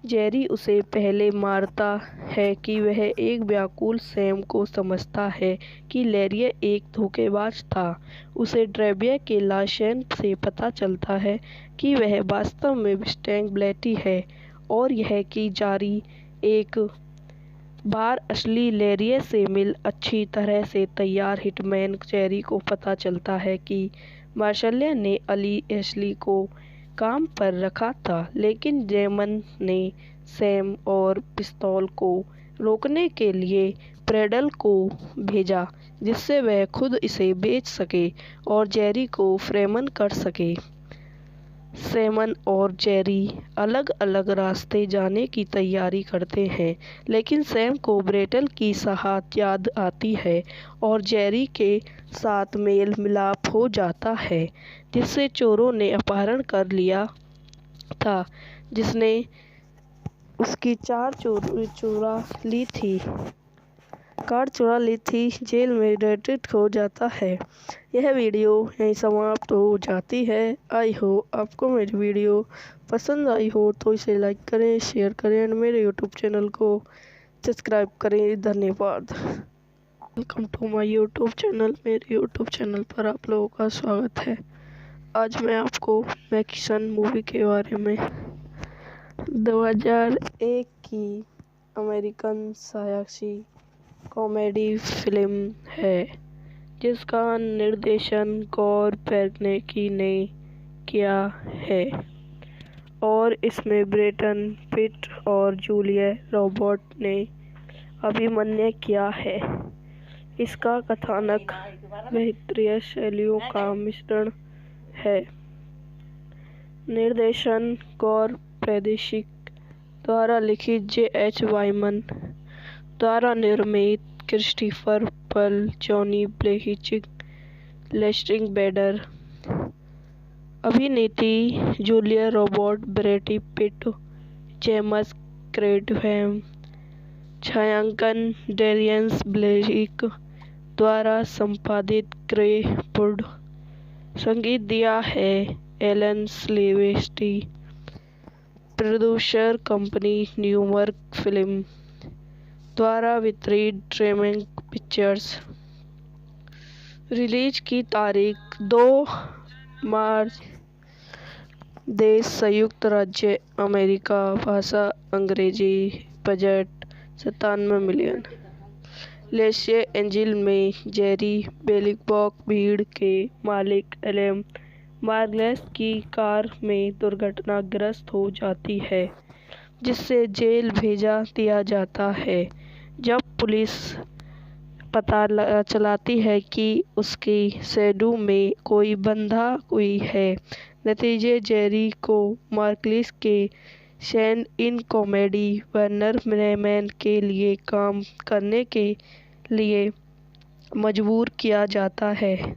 जेरी उसे पहले मारता है कि वह एक व्याकुल सैम को समझता है कि लैरिया एक धोखेबाज था। उसे ड्रेविया के लाशें से पता चलता है कि वह वास्तव में मस्टैंग ब्लेटी है, और यह कि जेरी एक बार असली लैरिया से मिल अच्छी तरह से तैयार हिटमैन। जेरी को पता चलता है कि मार्शल ने एशली को काम पर रखा था, लेकिन जेमन ने सैम और पिस्तौल को रोकने के लिए प्रेडल को भेजा, जिससे वह खुद इसे बेच सके और जेरी को फ्रेमन कर सके। सैमन और जेरी अलग अलग रास्ते जाने की तैयारी करते हैं, लेकिन सैम को ब्रेटल की सहायता याद आती है और जेरी के साथ मेल मिलाप हो जाता है, जिससे चोरों ने अपहरण कर लिया था, जिसने उसकी कार चुरा ली थी। जेल में डेटेड हो जाता है। यह वीडियो यहीं समाप्त हो जाती है। आई हो आपको मेरी वीडियो पसंद आई हो तो इसे लाइक करें, शेयर करें और मेरे यूट्यूब चैनल को सब्सक्राइब करें। धन्यवाद। Welcome to my YouTube channel. मेरे यूट्यूब चैनल पर आप लोगों का स्वागत है। आज मैं आपको मैकिसन मूवी के बारे में 2001 की अमेरिकन सायासी कॉमेडी फिल्म है, जिसका निर्देशन गॉर वेर्नेकी ने किया है और इसमें ब्रैड पिट और जूलिया रॉबर्ट ने अभिनय किया है। इसका कथानक बेहतरीन शैलियों का मिश्रण है। निर्देशन गॉर वेर्नेकी द्वारा लिखित, J.H. वाइमन द्वारा निर्मित, क्रिस्टोफर पल, जॉनी ब्लेहिचिक, लेस्ट्री बेडर। अभिनेत्री Julia Robert, Brad Pitt, James कैडवैन। छायांकन डैरियन ब्लेक द्वारा संपादित, ग्रे वुड। संगीत दिया है Alan Silvestri. Producer company New York film द्वारा वितरित, ड्रीमैक पिक्चर्स। रिलीज की तारीख 2 मार्च। देश संयुक्त राज्य अमेरिका। भाषा अंग्रेजी। Budget 97 million. लॉस एंजिल्स में जेरी बेलिंगबॉक भीड़ के मालिक एलम मार्गलेस की कार में दुर्घटनाग्रस्त हो जाती है, जिसे जेल भेजा दिया जाता है। जब पुलिस पता चलाती है कि उसकी शैडो में कोई बंधा हुई है, नतीजे जेरी को मार्गलेस के stand in comedy Warner Bros के लिए काम करने के लिए मजबूर किया जाता है।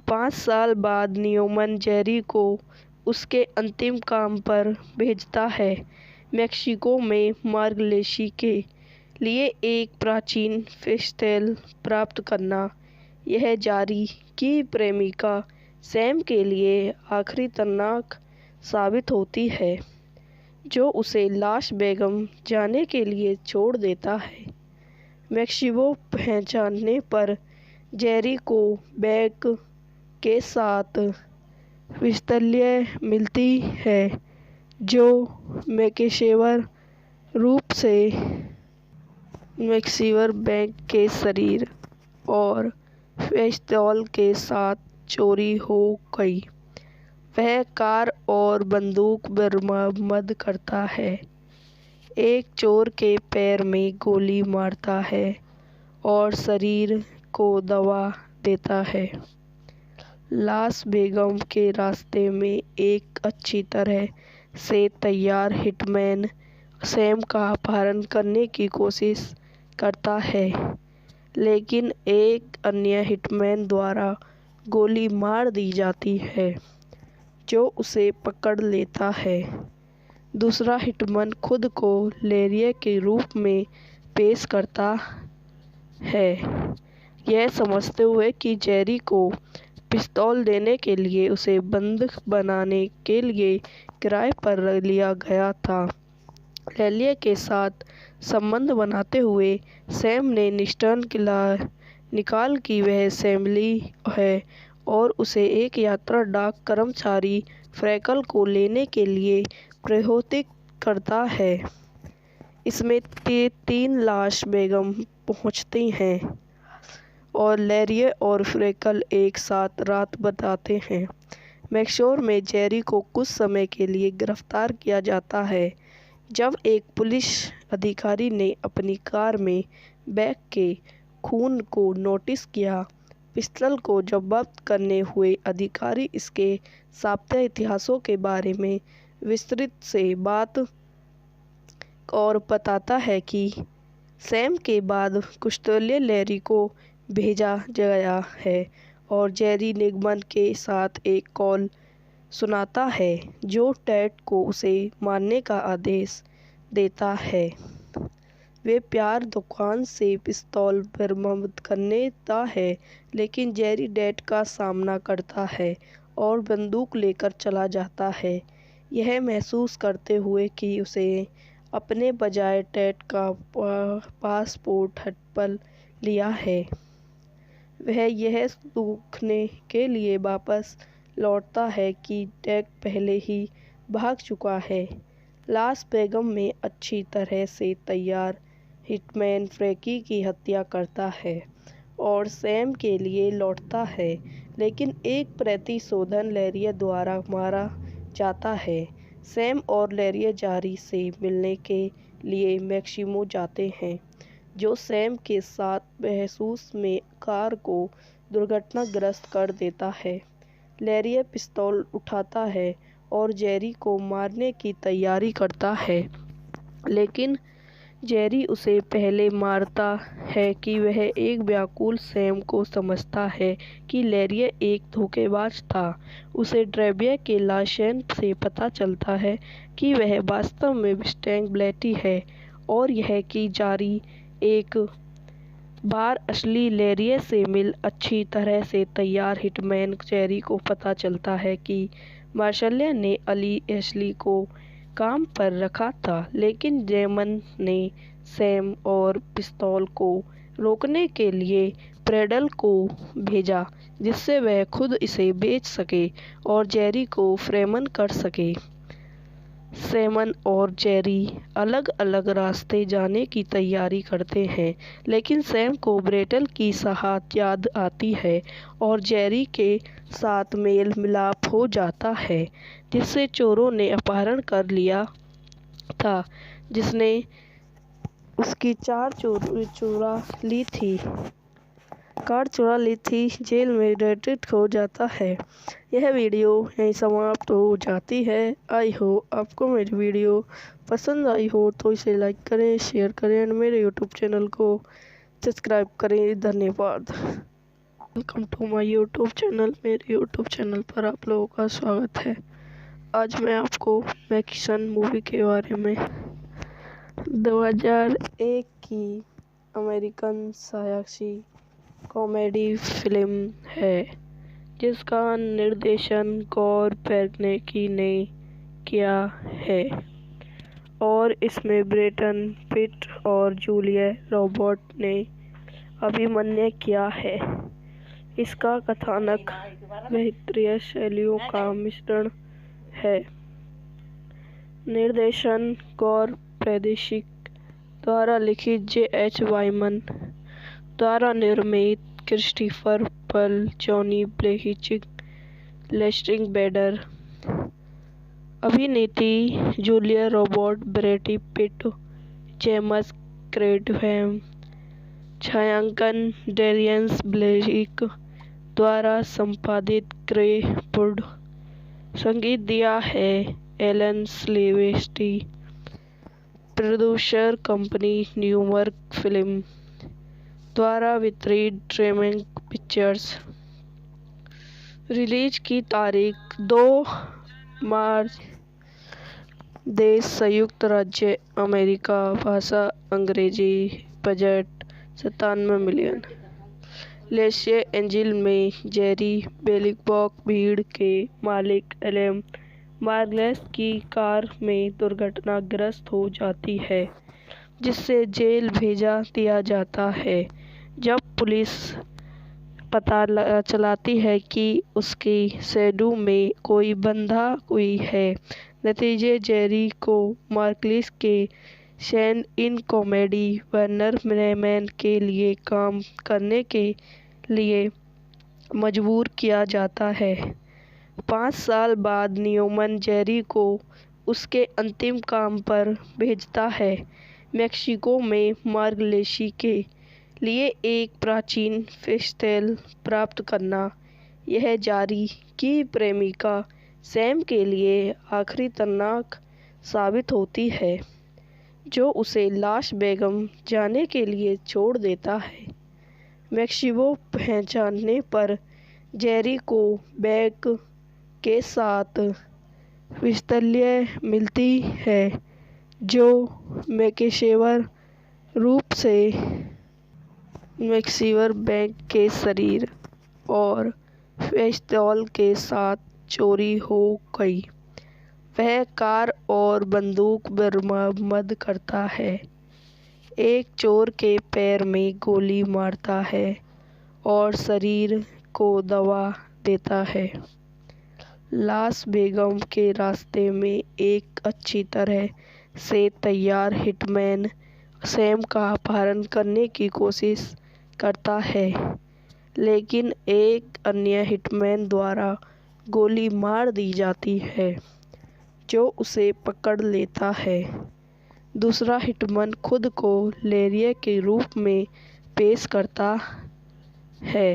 5 साल बाद न्यूमैन जेरी को उसके अंतिम काम पर भेजता है, मेक्सिको में मार्गलेस के लिए एक प्राचीन पिस्तौल प्राप्त करना। यह जेरी की प्रेमिका सैम के लिए आखिरी तनाक साबित होती है, जो उसे लास वेगास जाने के लिए छोड़ देता है। मेक्सिको पहुंचने पर जेरी को बैग के साथ पिस्तौल मिलती है, जो पेशेवर रूप से मेक्सिकन बैंक के शरीर और पिस्तौल के साथ चोरी हो गई। वह कार और बंदूक बरामद करता है, एक चोर के पैर में गोली मारता है और शरीर को दबा देता है। लास वेगास के रास्ते में एक अच्छी तरह से तैयार हिटमैन सैम का अपहरण करने की कोशिश करता है, लेकिन एक अन्य हिटमैन द्वारा गोली मार दी जाती है, जो उसे पकड़ लेता है। दूसरा हिटमैन खुद को लैरिया के रूप में पेश करता है, यह समझते हुए कि जेरी को पिस्तौल देने के लिए उसे बंदूक बनाने के लिए किराए पर लिया गया था। लेलिया के साथ संबंध बनाते हुए सैम ने निकाल कि वह सैमली है और उसे एक यात्रा डाक कर्मचारी फ्रैकल को लेने के लिए प्रोत्साहित करता है। इसमें 3 लाश बेगम पहुंचती हैं और लेरिया और फ्रैकल एक साथ रात बिताते हैं। मैक्सोर में जेरी को कुछ समय के लिए गिरफ्तार किया जाता है जब एक पुलिस अधिकारी ने अपनी कार में बैग के खून को नोटिस किया। पिस्तौल को जब्त करने हुए अधिकारी इसके साप्ताहिक इतिहासों के बारे में विस्तृत से बात और बताता है कि सैम के बाद कुश्तोले लेरी को भेजा गया है और जेरी निगमन के साथ एक कॉल सुनाता है जो टेड को उसे मारने का आदेश देता है। वे प्यार दुकान से पिस्तौल बरामद करता है लेकिन जेरी टेड का सामना करता है और बंदूक लेकर चला जाता है, यह महसूस करते हुए कि उसे अपने बजाय टेड का पासपोर्ट हड़प लिया है। वह यह देखने के लिए वापस लौटता है कि टेड पहले ही भाग चुका है। लास वेगास में अच्छी तरह से तैयार हिटमैन फ्रैंकी की हत्या करता है और सैम के लिए लौटता है, लेकिन एक प्रतिशोधन लेरिया द्वारा मारा जाता है। सैम और लेरिया जेरी से मिलने के लिए मैक्सिको जाते हैं, जो सैम के साथ बहस में कार को दुर्घटनाग्रस्त कर देता है। लेरिया पिस्तौल उठाता है और जेरी को मारने की तैयारी करता है, लेकिन जेरी उसे पहले मारता है कि वह एक व्याकुल सैम को समझता है कि लेरिया एक धोखेबाज था। उसे ड्रेविया के लाइसेंस से पता चलता है कि वह वास्तव में मस्टैंग ब्लेटी है और यह कि जेरी एक बार असली लेरिया से मिल अच्छी तरह से तैयार हिटमैन जेरी को पता चलता है कि मार्शल ने एशली को काम पर रखा था, लेकिन डेमन ने सैम और पिस्तौल को रोकने के लिए प्रेडल को भेजा जिससे वह खुद इसे बेच सके और जेरी को फ्रेमन कर सके। सैमन और जेरी अलग अलग रास्ते जाने की तैयारी करते हैं, लेकिन सैम को ब्रेटल की शहादत याद आती है और जेरी के साथ मेल मिलाप हो जाता है जिससे चोरों ने अपहरण कर लिया था, जिसने उसकी कार चुरा ली थी। जेल में डेटेड हो जाता है। यह वीडियो यहीं समाप्त हो जाती है। आई हो आपको मेरी वीडियो पसंद आई हो तो इसे लाइक करें, शेयर करें और मेरे यूट्यूब चैनल को सब्सक्राइब करें। धन्यवाद। Welcome to my YouTube channel. मेरे यूट्यूब चैनल पर आप लोगों का स्वागत है। आज मैं आपको मैकिसन मूवी के बारे में 2001 की अमेरिकन सायासी कॉमेडी फिल्म है जिसका निर्देशन गॉर वेर्नेकी ने किया है और इसमें ब्रैड पिट और जूलिया रॉबर्ट्स ने अभिनय किया है। इसका कथानक बेहतरीन शैलियों का मिश्रण है। निर्देशन गॉर वेर्नेकी द्वारा लिखित J.H. वाइमन द्वारा निर्मित क्रिस्टोफर पल, जॉनी ब्लेहिचिक, लेस्ट्री बेडर। अभिनेत्री Julia Roberts, Brad Pitt, James कैडवैन। छायांकन डैरियन ब्लेक द्वारा संपादित क्रे वुड। संगीत दिया है Alan Silvestri. Producer company New York film द्वारा वितरित ड्रीमवर्क्स पिक्चर्स। रिलीज की तारीख 2 मार्च। देश संयुक्त राज्य अमेरिका। भाषा अंग्रेजी। Budget 97 million. लॉस एंजिल्स में जेरी बेलिंगबॉक भीड़ के मालिक एलएम मार्गलेस की कार में दुर्घटनाग्रस्त हो जाती है, जिससे जेल भेजा दिया जाता है। जब पुलिस पता चलाती है कि उसकी शैडो में कोई बंधा हुई है, नतीजे जेरी को मार्गलेस के stand in comedy Warner Bremen के लिए काम करने के लिए मजबूर किया जाता है। 5 साल बाद न्यूमैन जेरी को उसके अंतिम काम पर भेजता है, मेक्सिको में मार्गलेस के लिए एक प्राचीन पिस्तौल प्राप्त करना। यह जेरी की प्रेमिका सैम के लिए आखिरी तनाक साबित होती है, जो उसे लास वेगास जाने के लिए छोड़ देता है। मेक्सिको पहुंचने पर जेरी को बैग के साथ पिस्तौल मिलती है, जो पेशेवर रूप से मेक्सिकन बैंक के शरीर और पिस्तौल के साथ चोरी हो गई। वह कार और बंदूक बरामद करता है, एक चोर के पैर में गोली मारता है और शरीर को दबा देता है। लास वेगास के रास्ते में एक अच्छी तरह से तैयार हिटमैन सैम का अपहरण करने की कोशिश करता है, लेकिन एक अन्य हिटमैन द्वारा गोली मार दी जाती है, जो उसे पकड़ लेता है। दूसरा हिटमैन खुद को लैरी के रूप में पेश करता है,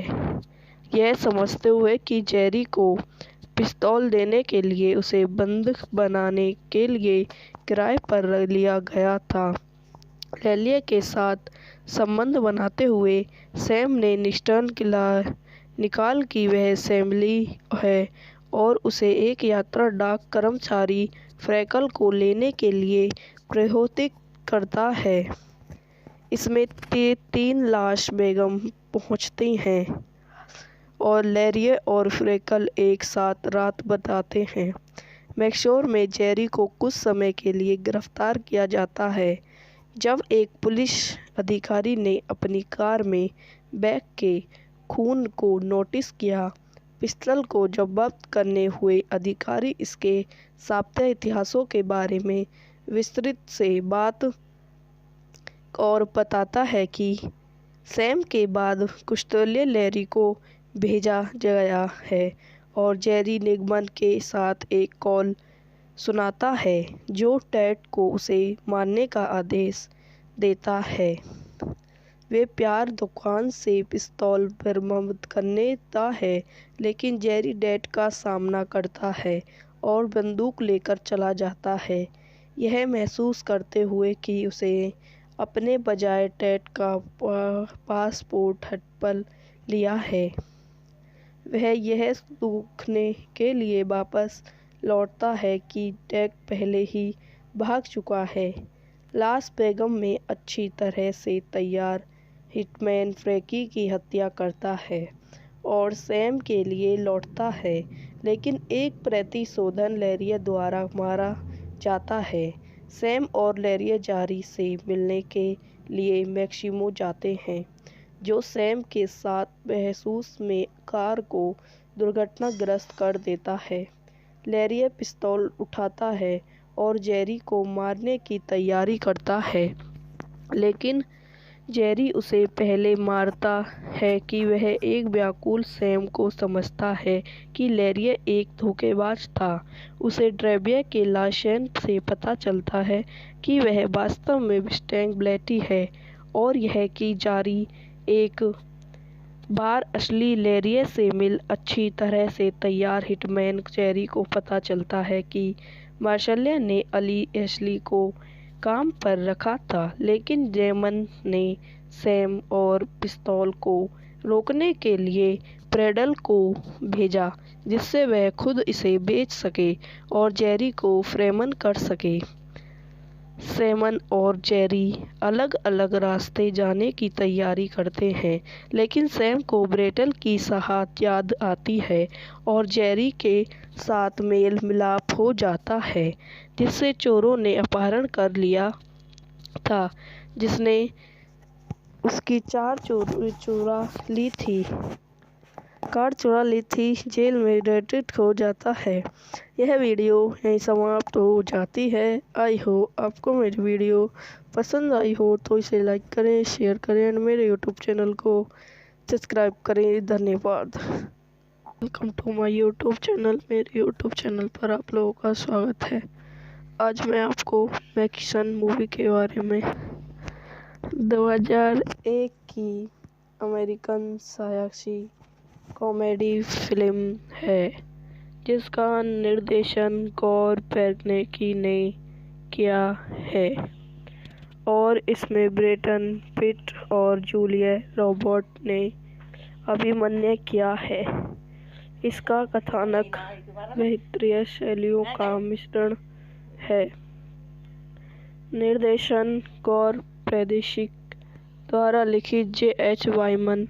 यह समझते हुए कि जेरी को पिस्तौल देने के लिए उसे बंधक बनाने के लिए किराए पर लिया गया था। लैरी के साथ संबंध बनाते हुए सैम ने निकाल कि वह सैमुअल है और उसे एक यात्रा डाक कर्मचारी फ्रैंकल को लेने के लिए प्रोत्साहित करता है। इसमें 3 लास वेगास पहुंचती हैं और लैरी और फ्रैंकल एक साथ रात बिताते हैं। मैक्सिको में जेरी को कुछ समय के लिए गिरफ्तार किया जाता है, जब एक पुलिस अधिकारी ने अपनी कार में बैग के खून को नोटिस किया। पिस्तौल को जब्त करने हुए अधिकारी इसके सापेक्ष इतिहासों के बारे में विस्तृत से बात और बताता है कि सैम के बाद पिस्तौल लैरी को भेजा गया है और जेरी न्यूमैन के साथ एक कॉल सुनाता है, जो टैट को उसे मारने का आदेश देता है। वे प्यार दुकान से पिस्तौल बरामद करता है, लेकिन जेरी टैट का सामना करता है और बंदूक लेकर चला जाता है, यह महसूस करते हुए कि उसे अपने बजाय टैट का पासपोर्ट हड़प लिया है। वह यह देखने के लिए वापस लौटता है कि टैट पहले ही भाग चुका है। लास वेगास में अच्छी तरह से तैयार हिटमैन फ्रैंकी की हत्या करता है और सैम के लिए लौटता है, लेकिन एक प्रतिशोधन लैरी द्वारा मारा जाता है। सैम और लैरी जेरी से मिलने के लिए मेक्सिको जाते हैं, जो सैम के साथ बहस में कार को दुर्घटनाग्रस्त कर देता है। लैरी पिस्तौल उठाता है और जेरी को मारने की तैयारी करता है, लेकिन जेरी उसे पहले मारता है कि वह एक व्याकुल सैम को समझता है कि लैरी एक धोखेबाज था। उसे ड्राइवर के लाइसेंस से पता चलता है कि वह वास्तव में मिस्टर ब्लैटी है, और यह कि जेरी एक बार असली लैरी से मिल अच्छी तरह से तैयार हिटमैन जेरी को पता चलता है कि मार्शल ने असली को काम पर रखा था, लेकिन न्यूमैन ने सैम और पिस्तौल को रोकने के लिए प्रेडल को भेजा, जिससे वह खुद इसे बेच सके और जेरी को फ्रेमन कर सके। सैमन और जेरी अलग अलग रास्ते जाने की तैयारी करते हैं, लेकिन सैम को ब्रेटल की सहायता याद आती है और जेरी के साथ मेल मिलाप हो जाता है, जिससे चोरों ने अपहरण कर लिया था, जिसने उसकी कार चुरा ली थी। जेल में डेटेड हो जाता है। यह वीडियो यहीं समाप्त हो जाती है। आई हो आपको मेरी वीडियो पसंद आई हो तो इसे लाइक करें, शेयर करें और मेरे यूट्यूब चैनल को सब्सक्राइब करें। धन्यवाद। Welcome to my YouTube channel. मेरे यूट्यूब चैनल पर आप लोगों का स्वागत है। आज मैं आपको मैकिसन मूवी के बारे में 2001 की अमेरिकन सायासी कॉमेडी फिल्म है, जिसका निर्देशन गौर पेरनेकी ने किया है और इसमें ब्रैड पिट और जूलिया रॉबर्ट ने अभिनय किया है। इसका कथानक बेहतरीन शैलियों का मिश्रण है। निर्देशन गौर पेरनेकी द्वारा लिखित, J.H. वाइमन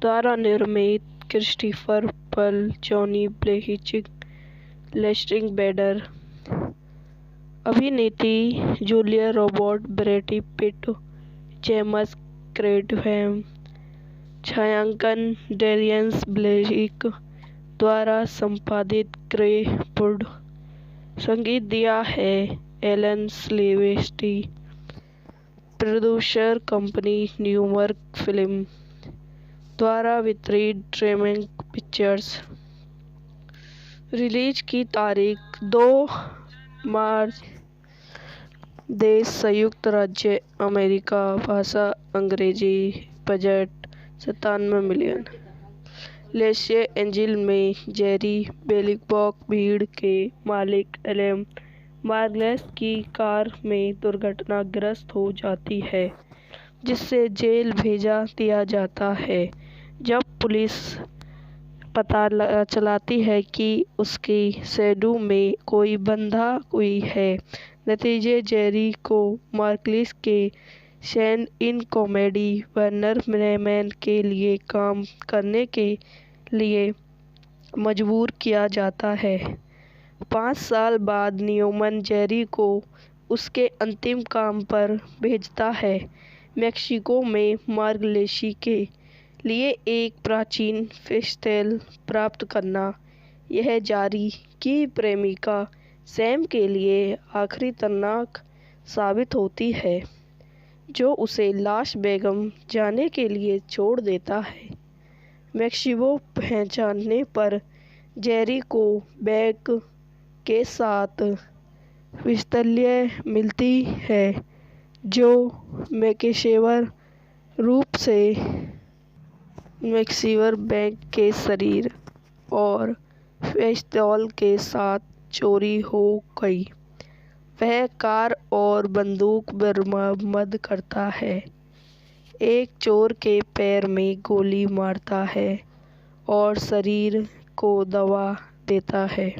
द्वारा निर्मित, क्रिस्टोफर पल, जॉनी ब्लेहिचिक, लेस्ट्री बेडर। अभिनेत्री Julia Robert, Brad Pitt, James कैडवैन। छायांकन डैरियन ब्लेक द्वारा संपादित, ग्रे वुड। संगीत दिया है Alan Silvestri. Producer company New York film द्वारा वितरित, ड्रीमैक पिक्चर्स। रिलीज की तारीख 2 मार्च। देश संयुक्त राज्य अमेरिका। भाषा अंग्रेजी। Budget 97 million. लॉस एंजिल्स में जेरी बेलिंगबॉक भीड़ के मालिक एलम मार्गलेस की कार में दुर्घटनाग्रस्त हो जाती है, जिससे जेल भेजा दिया जाता है। जब पुलिस पता चलाती है कि उसकी शैडो में कोई बंधा हुई है, नतीजे जेरी को मार्गलेस के स्टैंड इन कॉमेडी वार्नर ब्रॉमैन के लिए काम करने के लिए मजबूर किया जाता है। 5 साल बाद न्यूमैन जेरी को उसके अंतिम काम पर भेजता है, मेक्सिको में मार्गलेस के लिए एक प्राचीन पिस्तौल प्राप्त करना। यह जेरी की प्रेमिका सैम के लिए आखिरी तनाक साबित होती है, जो उसे लास वेगास जाने के लिए छोड़ देता है। मेक्सिको पहुंचने पर जेरी को बैग के साथ पिस्तौल मिलती है, जो पेशेवर रूप से मेक्सिकन बैंक के शरीर और पिस्तौल के साथ चोरी हो गई। वह कार और बंदूक बरामद करता है, एक चोर के पैर में गोली मारता है और शरीर को दबा देता है।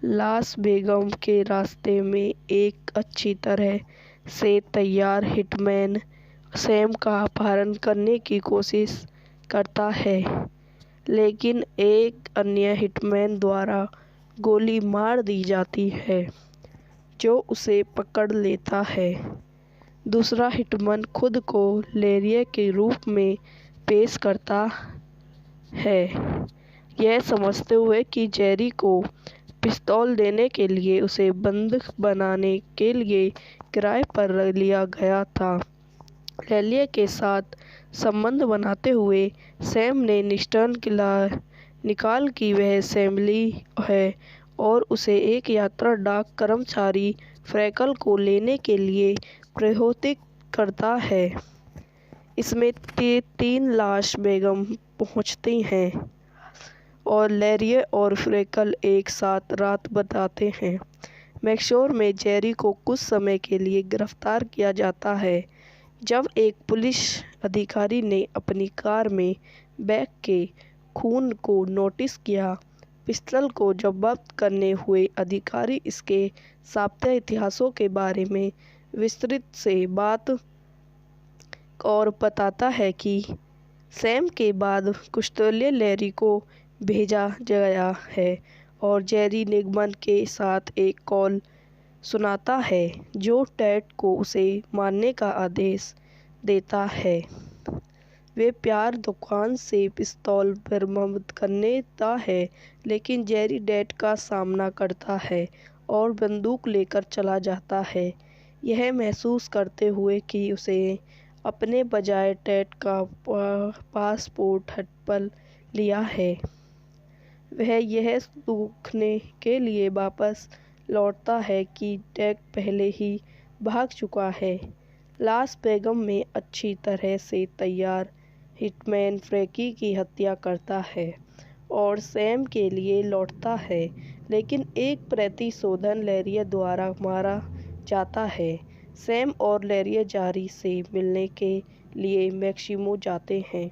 लास वेगास के रास्ते में एक अच्छी तरह से तैयार हिटमैन सैम का अपहरण करने की कोशिश करता है, लेकिन एक अन्य हिटमैन द्वारा गोली मार दी जाती है, जो उसे पकड़ लेता है। दूसरा हिटमैन खुद को लैरी के रूप में पेश करता है, यह समझते हुए कि जेरी को पिस्तौल देने के लिए उसे बंधक बनाने के लिए किराए पर लिया गया था। लैरी के साथ संबंध बनाते हुए सैम ने निकाल कि वह सैमुअल है और उसे एक यात्रा डाक कर्मचारी फ्रैंकल को लेने के लिए प्रोत्साहित करता है। इसमें 3 लास वेगास पहुंचती हैं और लैरी और फ्रैंकल एक साथ रात बिताते हैं। मैक्सिको में जेरी को कुछ समय के लिए गिरफ्तार किया जाता है, जब एक पुलिस अधिकारी ने अपनी कार में बैग के खून को नोटिस किया पिस्तौल को जब्त करने हुए अधिकारी इसके साप्ताहिक इतिहासों के बारे में विस्तृत से बात और बताता है कि सैम के बाद कुश्तौल्य लैरी को भेजा गया है और जेरी निगमन के साथ एक कॉल सुनाता है जो टेड को उसे मारने का आदेश देता है। वे प्यार दुकान से पिस्तौल बरामद करता है लेकिन जेरी टेड का सामना करता है और बंदूक लेकर चला जाता है, यह महसूस करते हुए कि उसे अपने बजाय टेड का पासपोर्ट हड़प लिया है। वह यह देखने के लिए वापस लौटता है कि टेड पहले ही भाग चुका है। लास वेगस में अच्छी तरह से तैयार हिटमैन फ्रैंकी की हत्या करता है और सैम के लिए लौटता है, लेकिन एक प्रतिशोधन लैरी द्वारा मारा जाता है। सैम और लैरी जेरी से मिलने के लिए मेक्सिको जाते हैं,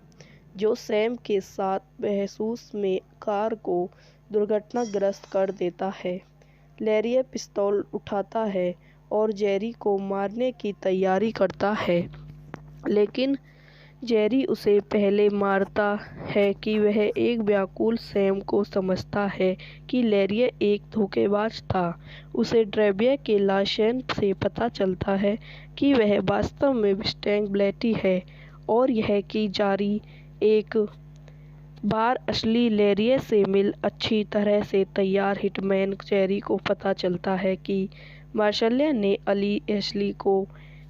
जो सैम के साथ बहस में कार को दुर्घटनाग्रस्त कर देता है। लैरी पिस्तौल उठाता है और जेरी को मारने की तैयारी करता है, लेकिन जेरी उसे पहले मारता है कि वह एक व्याकुल सैम को समझता है कि लैरी एक धोखेबाज था। उसे ड्रेवियर के लाइसेंस से पता चलता है कि वह वास्तव में मस्टैंग ब्लेटी है और यह कि जेरी एक बार असली लैरी से मिल अच्छी तरह से तैयार हिटमैन। जेरी को पता चलता है कि मार्शल ने असली को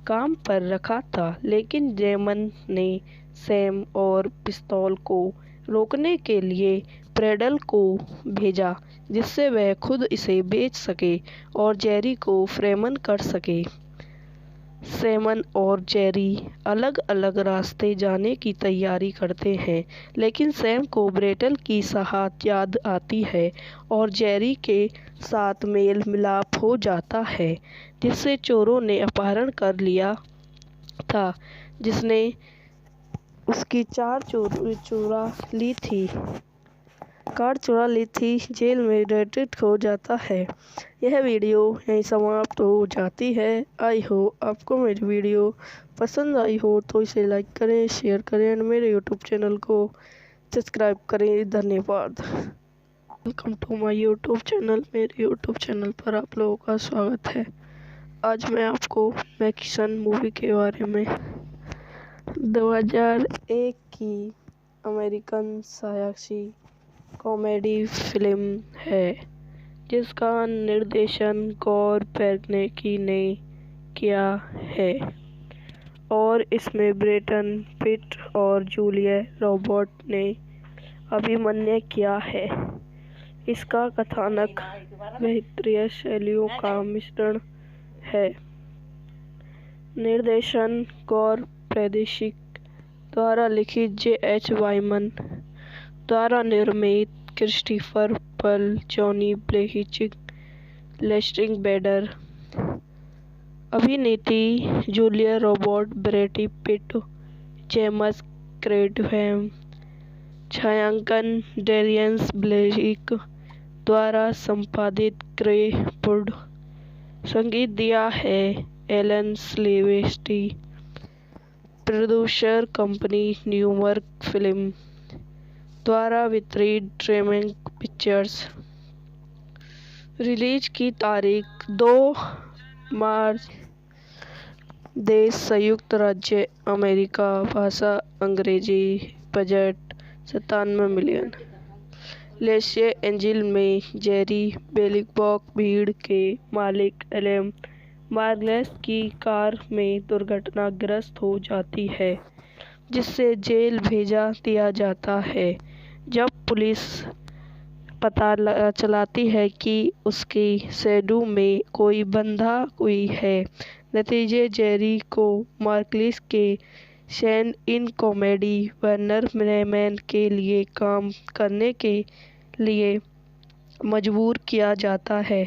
काम पर रखा था, लेकिन जेमन ने सैम और पिस्तौल को रोकने के लिए प्रेडल को भेजा जिससे वह खुद इसे बेच सके और जेरी को फ्रेमन कर सके। सैमन और जेरी अलग अलग रास्ते जाने की तैयारी करते हैं, लेकिन सैम को ब्रेटल की सहायता याद आती है और जेरी के साथ मेल मिलाप हो जाता है जिससे चोरों ने अपहरण कर लिया था, जिसने उसकी कार चुरा ली थी। जेल में डेटेड हो जाता है। यह वीडियो यहीं समाप्त हो जाती है। आई हो आपको मेरी वीडियो पसंद आई हो तो इसे लाइक करें, शेयर करें और मेरे यूट्यूब चैनल को सब्सक्राइब करें। धन्यवाद। Welcome to my YouTube channel. मेरे यूट्यूब चैनल पर आप लोगों का स्वागत है। आज मैं आपको मैकिसन मूवी के बारे में 2001 की अमेरिकन साहसी कॉमेडी फिल्म है जिसका निर्देशन गॉर वेर्नेकी ने किया है और इसमें ब्रैड पिट और जूलिया रॉबर्ट्स ने अभिनय किया है। इसका कथानक बेहतरीन शैलियों का मिश्रण है। निर्देशन गॉर वेर्नेकी द्वारा लिखित J.H. वाइमन द्वारा निर्मित क्रिस्टोफर पल, जॉनी ब्लेहिचिक, लेस्ट्री बेडर। अभिनेत्री Julia Roberts, Brad Pitt, James कैडवैन। छायांकन डैरियन ब्लेक द्वारा संपादित ग्रे वुड। संगीत दिया है Alan Silvestri. Producer company New York film द्वारा वितरित ड्रीमवर्क्स पिक्चर्स। रिलीज की तारीख 2 मार्च। देश संयुक्त राज्य अमेरिका। भाषा अंग्रेजी। Budget 97 million. लॉस एंजिल्स में जेरी बेलिंगबॉक भीड़ के मालिक एलन मार्गलेस की कार में दुर्घटनाग्रस्त हो जाती है, जिसे जेल भेजा दिया जाता है। जब पुलिस पता चलाती है कि उसकी शैडो में कोई बंधा हुई है, नतीजे जेरी को मार्गलेस के stand in comedy Warner Bros के लिए काम करने के लिए मजबूर किया जाता है।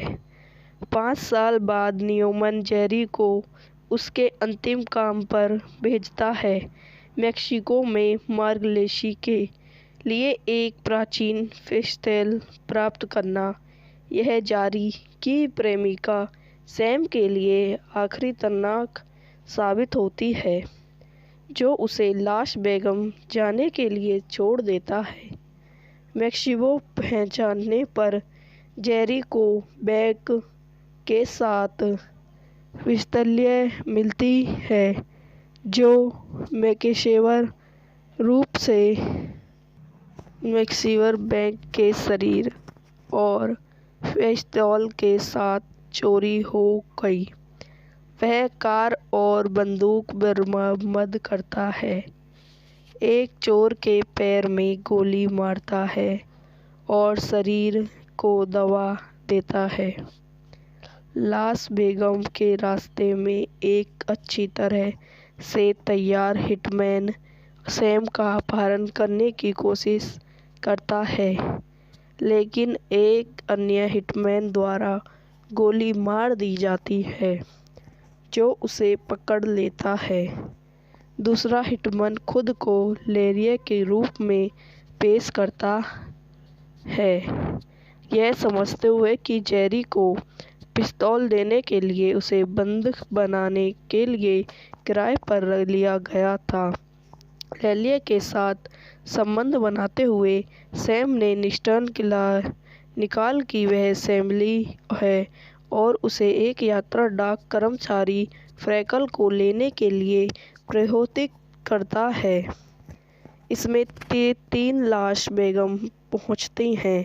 5 साल बाद न्यूमैन जेरी को उसके अंतिम काम पर भेजता है, मेक्सिको में मार्गलेस के लिए एक प्राचीन पिस्तौल प्राप्त करना। यह जारी की प्रेमिका सैम के लिए आखिरी तनाक साबित होती है, जो उसे लास बेगम जाने के लिए छोड़ देता है। मैक्सिमो पहचानने पर जेरी को बैग के साथ पिस्तौल मिलती है, जो पेशेवर रूप से मैक्सिमो बैग के शरीर और पिस्तौल के साथ चोरी हो गई। वह कार और बंदूक बरामद करता है, एक चोर के पैर में गोली मारता है और शरीर को दबा देता है। लास बेगम के रास्ते में एक अच्छी तरह से तैयार हिटमैन सैम का अपहरण करने की कोशिश करता है, लेकिन एक अन्य हिटमैन द्वारा गोली मार दी जाती है, जो उसे पकड़ लेता है। दूसरा हिटमैन खुद को लेरिये के रूप में पेश करता है, यह समझते हुए कि जेरी को पिस्तौल देने के लिए उसे बंधक बनाने के लिए किराए पर लिया गया था। लेरिये के साथ संबंध बनाते हुए सैम ने निकाल कि वह सैमुअल है और उसे एक यात्रा डाक कर्मचारी फ्रैंकल को लेने के लिए प्रोत्साहित करता है। इसमें 3 लास बेगम पहुंचती हैं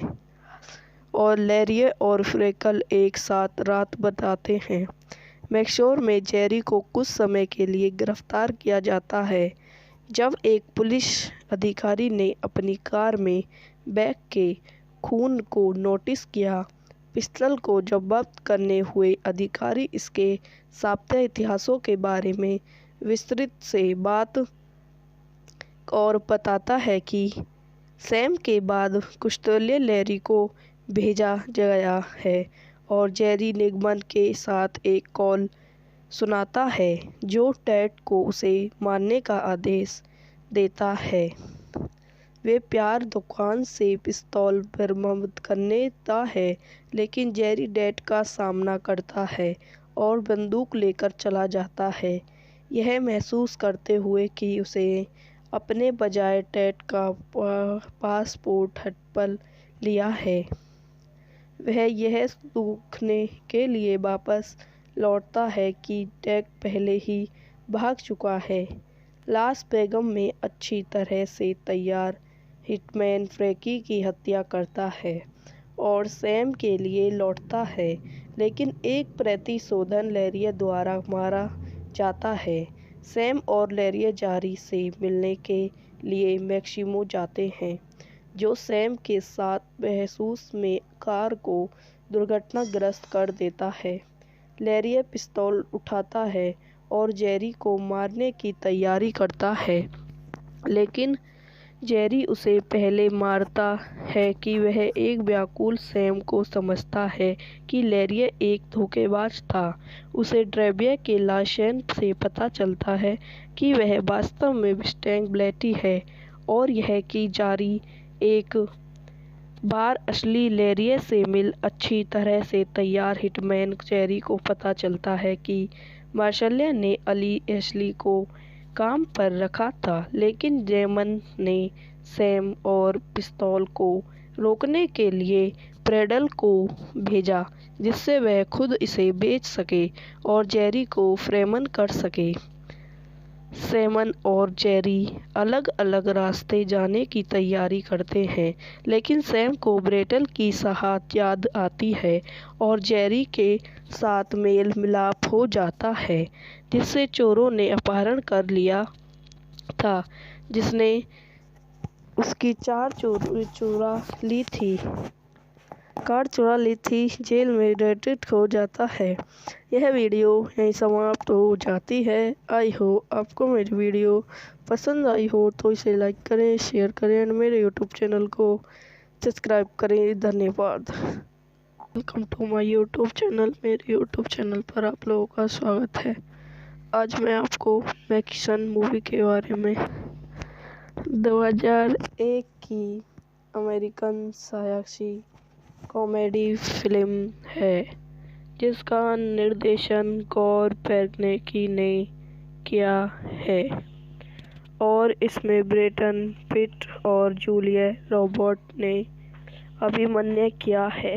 और लेरिये और फ्रैंकल एक साथ रात बिताते हैं। मैक्सिमो में जेरी को कुछ समय के लिए गिरफ्तार किया जाता है, जब एक पुलिस अधिकारी ने अपनी कार में बैग के खून को नोटिस किया। पिस्तौल को जब्त करने हुए अधिकारी इसके सापेक्ष इतिहासों के बारे में विस्तृत से बात और बताता है कि सैम के बाद पिस्तौल लेरी को भेजा गया है और जेरी निगमन के साथ एक कॉल सुनाता है, जो टेड को उसे मारने का आदेश देता है। वे प्यार दुकान से पिस्तौल बरामद करता है, लेकिन जेरी टेड का सामना करता है और बंदूक लेकर चला जाता है, यह महसूस करते हुए कि उसे अपने बजाय टेड का पासपोर्ट हड़प लिया है। वह यह देखने के लिए वापस लौटता है कि टेड पहले ही भाग चुका है। लास बेगम में अच्छी तरह से तैयार हिटमैन फ्रैंकी की हत्या करता है और सैम के लिए लौटता है, लेकिन एक प्रतिशोधन लेरिये द्वारा मारा जाता है। सैम और लेरिये जेरी से मिलने के लिए मैक्सिमो जाते हैं, जो सैम के साथ बहस में कार को दुर्घटनाग्रस्त कर देता है। लेरिये पिस्तौल उठाता है और जेरी को मारने की तैयारी करता है, लेकिन जेरी उसे पहले मारता है कि वह एक व्याकुल सैम को समझता है कि लेरिये एक धोखेबाज था। उसे ड्राइवर के लाइसेंस से पता चलता है कि वह वास्तव में मस्टैंग ब्लेटी है, और यह कि जेरी एक बार असली लेरिये से मिल अच्छी तरह से तैयार हिटमैन जेरी को पता चलता है कि मार्शल ने एशली को काम पर रखा था, लेकिन जेमन ने सैम और पिस्तौल को रोकने के लिए प्रेडल को भेजा, जिससे वह खुद इसे बेच सके और जेरी को फ्रेमन कर सके। सैमन और जेरी अलग अलग रास्ते जाने की तैयारी करते हैं, लेकिन सैम को ब्रेटल की शहादत याद आती है और जेरी के साथ मेल मिलाप हो जाता है, जिससे चोरों ने अपहरण कर लिया था, जिसने उसकी कार चुरा ली थी। जेल में डेटेड हो जाता है। यह वीडियो यहीं समाप्त हो जाती है। आई हो आपको मेरी वीडियो पसंद आई हो तो इसे लाइक करें, शेयर करें और मेरे यूट्यूब चैनल को सब्सक्राइब करें। धन्यवाद। Welcome to my YouTube channel. मेरे यूट्यूब चैनल पर आप लोगों का स्वागत है। आज मैं आपको मैकिसन मूवी के बारे में 2001 की अमेरिकन साहसी कॉमेडी फिल्म है जिसका निर्देशन गौर पेरनेकी ने किया है और इसमें ब्रैड पिट और जूलिया रॉबर्ट ने अभिनय किया है।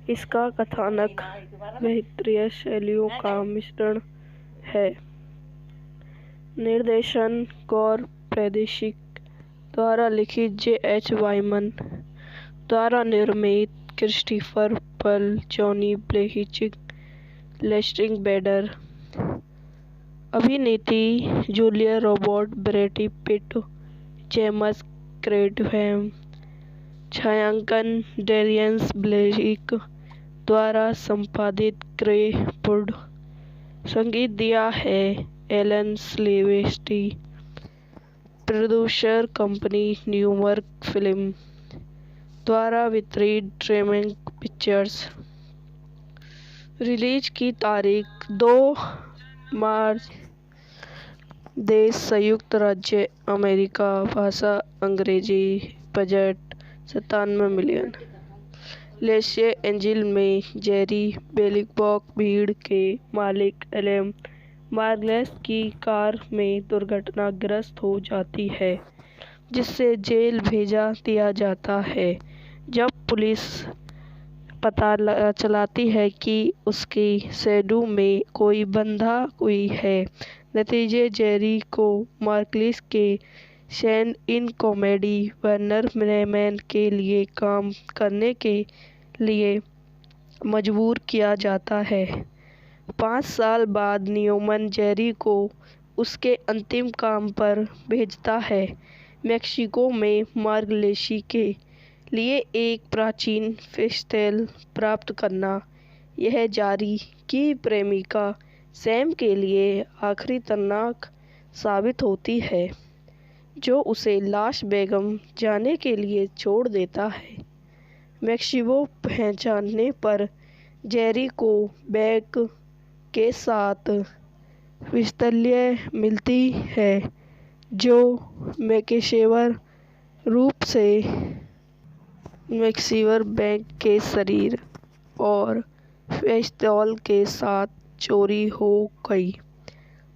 इसका कथानक बेहतरीन शैलियों का मिश्रण है। निर्देशन गौर पेरनेकी द्वारा लिखित J.H. वाइमन द्वारा निर्मित क्रिस्टोफर पल, जॉनी ब्लेहिचिक, लेस्ट्री बेडर, अभिनेत्री Julia Robert, Brad Pitt, James कैडवैन, छायांकन डैरियन ब्लेक द्वारा संपादित क्रे वुड, संगीत दिया है Alan Silvestri, producer company New York film द्वारा वितरित ड्रीमवर्क्स पिक्चर्स। रिलीज की तारीख 2 मार्च। देश संयुक्त राज्य अमेरिका, भाषा अंग्रेजी, बजट 97 मिलियन। लॉस एंजिल्स में जेरी बेलिंगबॉक भीड़ के मालिक एलम मार्गलेस की कार में दुर्घटनाग्रस्त हो जाती है जिससे जेल भेजा दिया जाता है। जब पुलिस पता चलाती है कि उसकी शैडो में कोई बंधा हुई है, नतीजे जेरी को मार्गलेस के स्टैंड इन कॉमेडी वार्नर ब्रॉमैन के लिए काम करने के लिए मजबूर किया जाता है। 5 साल बाद न्यूमैन जेरी को उसके अंतिम काम पर भेजता है, मेक्सिको में मार्गलेस के लिए एक प्राचीन पिस्तौल प्राप्त करना। यह जेरी की प्रेमिका सैम के लिए आखिरी तनाक साबित होती है, जो उसे लास वेगास जाने के लिए छोड़ देता है। मेक्सिको पहुंचने पर जेरी को बैग के साथ पिस्तौल मिलती है जो पेशेवर रूप से मैक्सिवर बैंक के शरीर और पिस्तौल के साथ चोरी हो गई।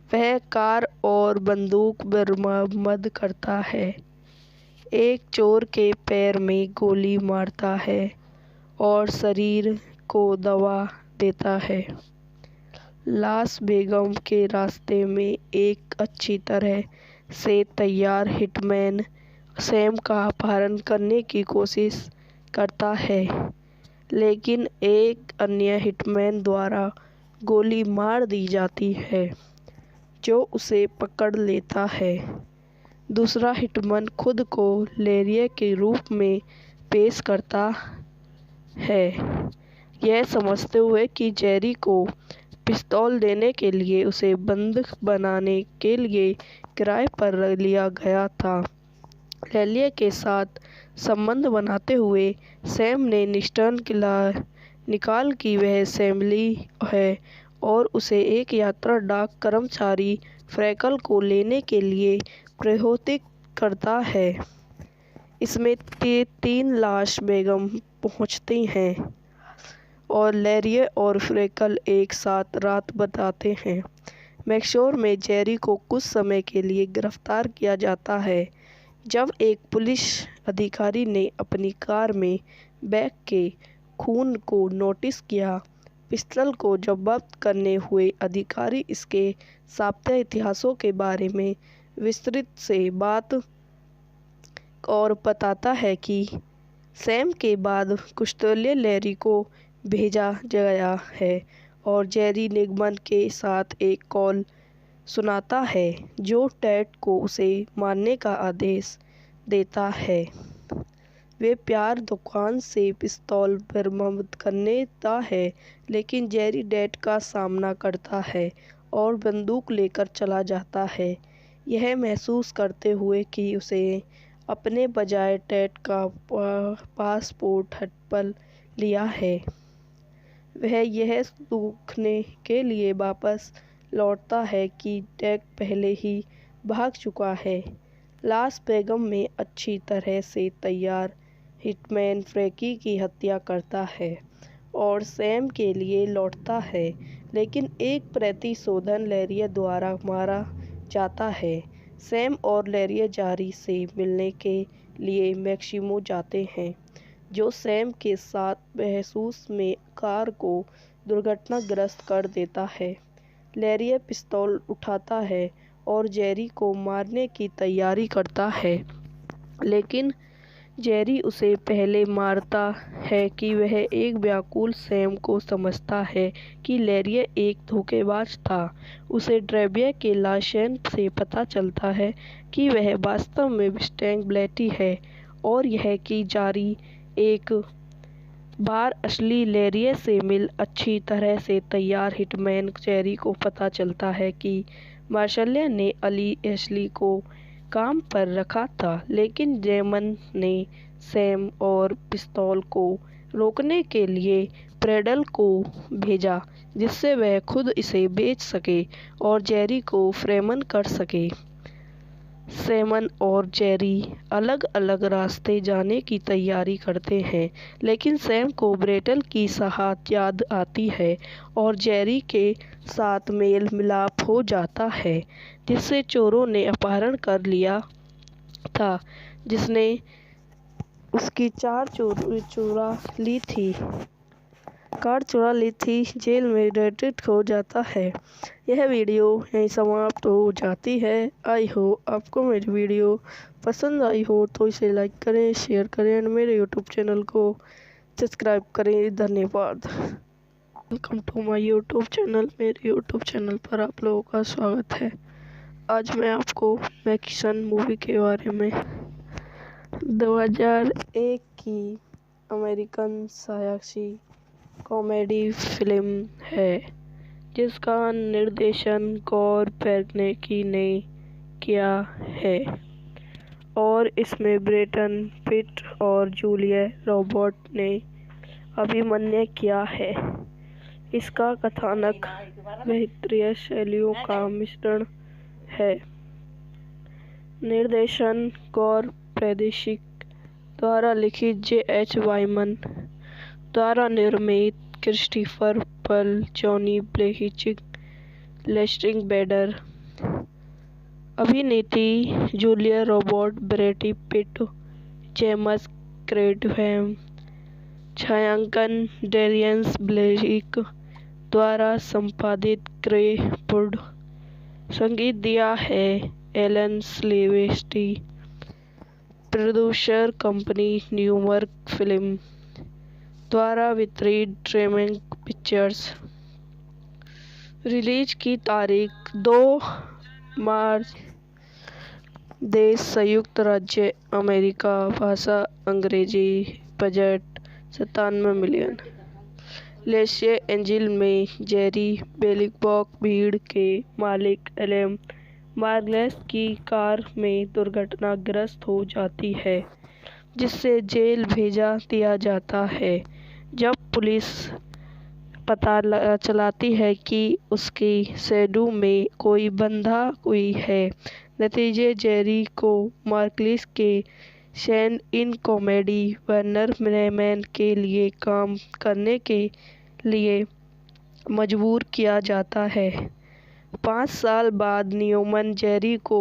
वह कार और बंदूक बरामद करता है, एक चोर के पैर में गोली मारता है और शरीर को दबा देता है। लास वेगास के रास्ते में एक अच्छी तरह से तैयार हिटमैन सैम का अपहरण करने की कोशिश करता है, लेकिन एक अन्य हिटमैन द्वारा गोली मार दी जाती है जो उसे पकड़ लेता है। दूसरा हिटमैन खुद को लैरी के रूप में पेश करता है, यह समझते हुए कि जेरी को पिस्तौल देने के लिए उसे बंधक बनाने के लिए किराए पर लिया गया था। लैरी के साथ संबंध बनाते हुए सैम ने निकाल कि वह सैमुअल है और उसे एक यात्रा डाक कर्मचारी फ्रैंकल को लेने के लिए प्रोत्साहित करता है। इसमें 3 लास वेगास पहुंचती हैं और लैरी और फ्रैंकल एक साथ रात बिताते हैं। मैक्सिको में जेरी को कुछ समय के लिए गिरफ्तार किया जाता है जब एक पुलिस अधिकारी ने अपनी कार में बैग के खून को नोटिस किया। पिस्तौल को जब्त करने हुए अधिकारी इसके सापेक्ष इतिहासों के बारे में विस्तृत से बात और बताता है कि सैम के बाद पिस्तौल लैरी को भेजा गया है और जेरी निगमन के साथ एक कॉल सुनाता है जो टेड को उसे मारने का आदेश देता है। वे प्यार दुकान से पिस्तौल बरामद करता है, लेकिन जेरी टेड का सामना करता है और बंदूक लेकर चला जाता है, यह महसूस करते हुए कि उसे अपने बजाय टेड का पासपोर्ट हड़प लिया है। वह यह देखने के लिए वापस लौटता है कि टेड पहले ही भाग चुका है, लास बेगम में अच्छी तरह से तैयार हिटमैन फ्रैंकी की हत्या करता है और सैम के लिए लौटता है, लेकिन एक प्रतिशोधन लैरिया द्वारा मारा जाता है। सैम और लैरिया जारी से मिलने के लिए मैक्सिमो जाते हैं, जो सैम के साथ महसूस में कार को दुर्घटनाग्रस्त कर देता है। लैरिया पिस्तौल उठाता है और जेरी को मारने की तैयारी करता है, लेकिन जेरी उसे पहले मारता है कि वह एक व्याकुल सैम को समझता है कि लैरिया एक धोखेबाज था। उसे ड्रेबिया के लाशें से पता चलता है कि वह वास्तव में मस्टैंग ब्लेटी है, और यह कि जारी एक बार असली लैरिया से मिल अच्छी तरह से तैयार हिटमैन जेरी को पता चलता है कि मार्शलिया ने एशली को काम पर रखा था, लेकिन जेमन ने सैम और पिस्तौल को रोकने के लिए प्रेडल को भेजा, जिससे वह खुद इसे बेच सके और जेरी को फ्रेमन कर सके। सैमन और जेरी अलग अलग रास्ते जाने की तैयारी करते हैं, लेकिन सैम को ब्रेटल की सहायता याद आती है और जेरी के साथ मेल मिलाप हो जाता है, जिससे चोरों ने अपहरण कर लिया था, जिसने उसकी कार चुरा ली थी। जेल में डेटेड हो जाता है। यह वीडियो यहीं समाप्त हो जाती है। आई हो आपको मेरी वीडियो पसंद आई हो तो इसे लाइक करें, शेयर करें और मेरे यूट्यूब चैनल को सब्सक्राइब करें। धन्यवाद। Welcome to my YouTube channel. मेरे यूट्यूब चैनल पर आप लोगों का स्वागत है। आज मैं आपको मैकिसन मूवी के बारे में 2001 की अमेरिकन सायासी कॉमेडी फिल्म है, जिसका निर्देशन गौर पेर्नेकी ने किया है और इसमें ब्रैड पिट और जूलिया रॉबर्ट्स ने अभिनय किया है। इसका कथानक बेहतरीन शैलियों का मिश्रण है। निर्देशन गौर पेर्नेकी द्वारा लिखित J.H. वाइमन द्वारा निर्मित क्रिस्टोफर पल, जॉनी ब्लेहिचिक, लेस्ट्रिंग बेडर। अभिनेत्री Julia Robert, Brad Pitt, James कैडवैन। छायांकन डैरियन ब्लेक द्वारा संपादित ग्रे वुड। संगीत दिया है Alan Silvestri. Producer company New York film द्वारा वितरित ड्रीमवर्क्स पिक्चर्स। रिलीज की तारीख 2 मार्च। देश संयुक्त राज्य अमेरिका। भाषा अंग्रेजी। Budget 97 million. लॉस एंजिल्स में जेरी बेलिंगबॉक भीड़ के मालिक एलेम मार्गलेस की कार में दुर्घटनाग्रस्त हो जाती है, जिससे जेल भेजा दिया जाता है। जब पुलिस पता चलाती है कि उसकी शैडो में कोई बंधा हुई है, नतीजे जेरी को मार्गलेस के सैन इन कॉमेडी वार्नर ब्रेमेन के लिए काम करने के लिए मजबूर किया जाता है। 5 साल बाद न्यूमैन जेरी को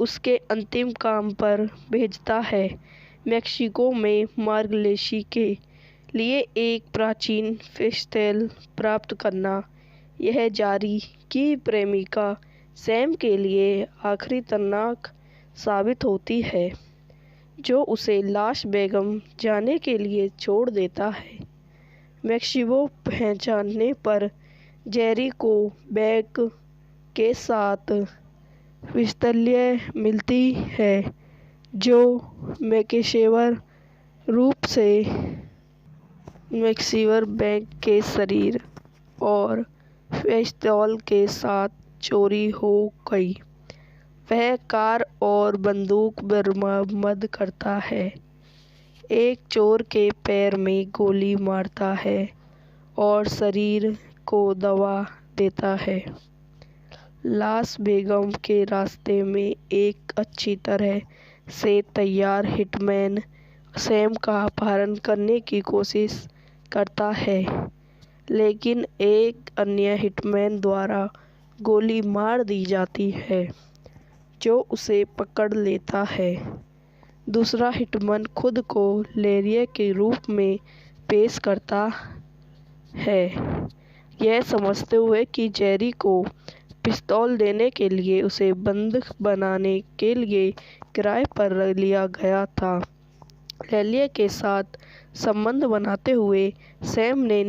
उसके अंतिम काम पर भेजता है, मेक्सिको में मार्गलेस के लिए एक प्राचीन पिस्तौल प्राप्त करना। यह जेरी की प्रेमिका सैम के लिए आखिरी तनाक साबित होती है, जो उसे लास वेगास जाने के लिए छोड़ देता है। मेक्सिको पहुंचने पर जेरी को बैग के साथ पिस्तौल मिलती है, जो पेशेवर रूप से मैक्सिवर बैंक के शरीर और पिस्तौल के साथ चोरी हो गई। वह कार और बंदूक बरामद करता है, एक चोर के पैर में गोली मारता है और शरीर को दबा देता है। लास बेगम के रास्ते में एक अच्छी तरह से तैयार हिटमैन सैम का अपहरण करने की कोशिश करता है, लेकिन एक अन्य हिटमैन द्वारा गोली मार दी जाती है, जो उसे पकड़ लेता है। दूसरा हिटमैन खुद को लेरिया के रूप में पेश करता है, यह समझते हुए कि जेरी को पिस्तौल देने के लिए उसे बंदूक बनाने के लिए किराए पर लिया गया था। लेरिया के साथ संबंध बनाते हुए सैम ने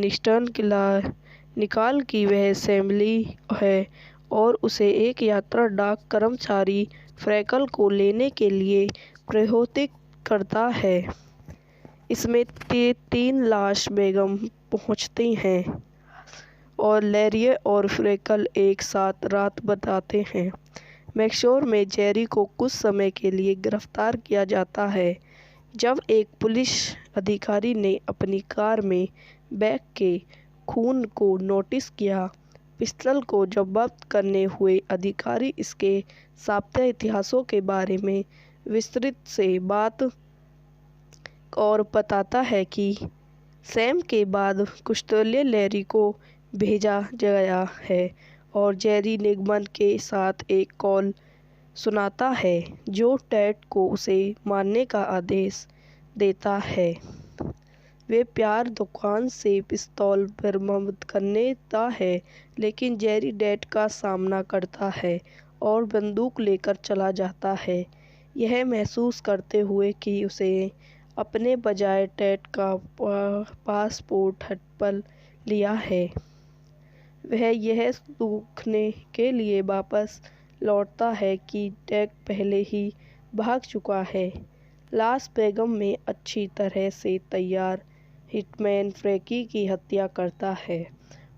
निकाल कि वह सैमली है और उसे एक यात्रा डाक कर्मचारी फ्रैकल को लेने के लिए प्रोत्साहित करता है। इसमें 3 लाश बेगम पहुंचती हैं और लेरिया और फ्रैकल एक साथ रात बिताते हैं। मैक्सोर में जेरी को कुछ समय के लिए गिरफ्तार किया जाता है, जब एक पुलिस अधिकारी ने अपनी कार में बैग के खून को नोटिस किया। पिस्तौल को जब्त करने हुए अधिकारी इसके साप्ताहिक इतिहासों के बारे में विस्तृत से बात और बताता है कि सैम के बाद कुश्तोले लेरी को भेजा गया है और जेरी निगमन के साथ एक कॉल सुनाता है, जो टेड को उसे मारने का आदेश देता है। वे प्यार दुकान से पिस्तौल बरामद करता है, लेकिन जेरी टेड का सामना करता है और बंदूक लेकर चला जाता है, यह महसूस करते हुए कि उसे अपने बजाय टेड का पासपोर्ट हड़प लिया है। वह यह देखने के लिए वापस लौटता है कि टेड पहले ही भाग चुका है। लास बेगम में अच्छी तरह से तैयार हिटमैन फ्रैकी की हत्या करता है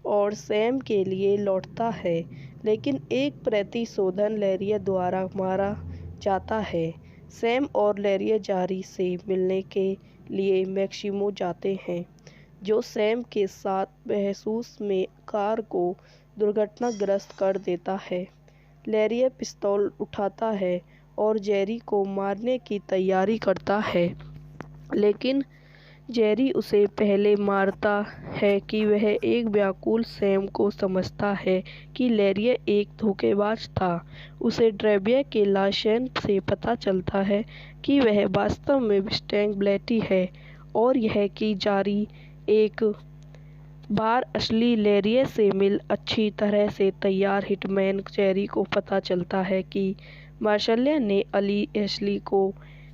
और सैम के लिए लौटता है, लेकिन एक प्रतिशोधन लेरिया द्वारा मारा जाता है। सैम और लेरिया जेरी से मिलने के लिए मैक्सिमो जाते हैं, जो सैम के साथ महसूस में कार को दुर्घटनाग्रस्त कर देता है। लेरिया पिस्तौल उठाता है और जेरी को मारने की तैयारी करता है, लेकिन जेरी उसे पहले मारता है कि वह एक व्याकुल सैम को समझता है कि लेरिया एक धोखेबाज था। उसे ड्रेविया के लाइसेंस से पता चलता है कि वह वास्तव में मस्टैंग ब्लेटी है, और यह कि जेरी एक बार असली लेरिया से मिल अच्छी तरह से तैयार हिटमैन जेरी को पता चलता है कि मार्शलिया ने एशली को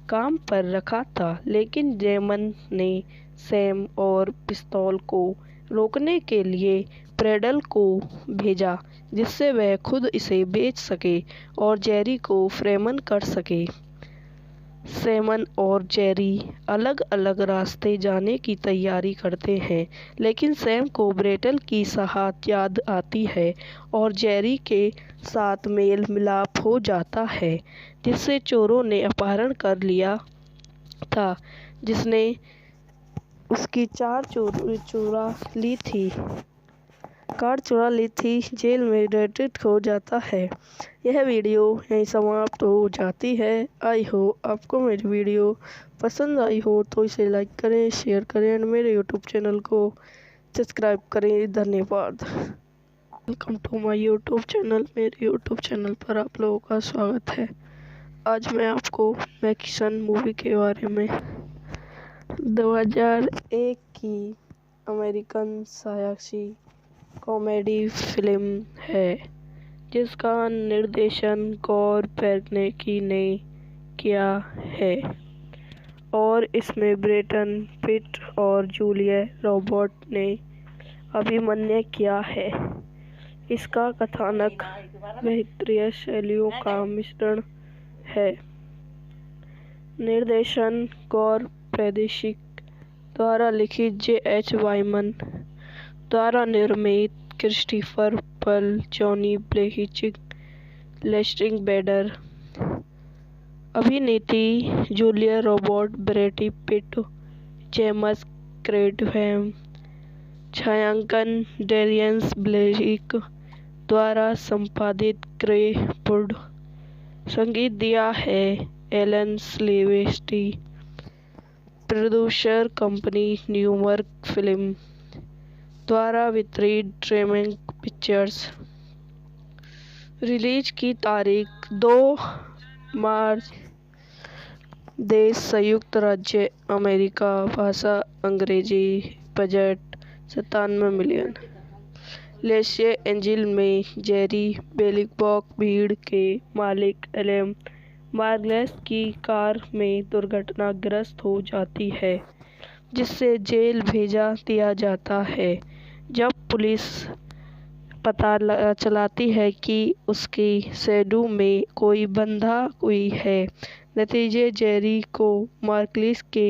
काम पर रखा था, लेकिन जेमन ने सैम और पिस्तौल को रोकने के लिए प्रेडल को भेजा, जिससे वह खुद इसे बेच सके और जेरी को फ्रेमन कर सके। सैमन और जेरी अलग अलग रास्ते जाने की तैयारी करते हैं, लेकिन सैम को ब्रेटल की शहादत याद आती है और जेरी के साथ मेल मिलाप हो जाता है, जिससे चोरों ने अपहरण कर लिया था, जिसने उसकी कार चुरा ली थी। जेल में डेटेड हो जाता है। यह वीडियो यहीं समाप्त हो जाती है। आई हो आपको मेरी वीडियो पसंद आई हो तो इसे लाइक करें, शेयर करें और मेरे यूट्यूब चैनल को सब्सक्राइब करें। धन्यवाद। Welcome to my YouTube channel. मेरे यूट्यूब चैनल पर आप लोगों का स्वागत है। आज मैं आपको मैकिसन मूवी के बारे में 2001 की अमेरिकन साहसी कॉमेडी फिल्म है, जिसका निर्देशन गॉर वेर्नेकी ने किया है और इसमें ब्रैड पिट और जूलिया रॉबर्ट्स ने अभिनय किया है। इसका कथानक बेहतरीन शैलियों का मिश्रण है। निर्देशन गॉर वेर्नेकी द्वारा लिखित J.H. वाइमन द्वारा निर्मित क्रिस्टोफर पल, जॉनी ब्लेहिचिक, लेस्ट्रिंग बेडर। अभिनेत्री Julia Roberts, Brad Pitt, James कैडवैन। छायांकन डेरियन ब्लेक द्वारा संपादित ग्रे वुड। संगीत दिया है Alan Silvestri. Producer company New York film द्वारा वितरित ड्रीमिंग पिक्चर्स। रिलीज की तारीख 2 मार्च। देश संयुक्त राज्य अमेरिका। भाषा अंग्रेजी। Budget 97 million. लॉस एंजिल्स में जेरी बेलिंगबॉक भीड़ के मालिक एलेम मार्गलेस की कार में दुर्घटनाग्रस्त हो जाती है, जिससे जेल भेजा दिया जाता है। जब पुलिस पता चलाती है कि उसकी शैडो में कोई बंधा हुई है, नतीजे जेरी को मार्गलेस के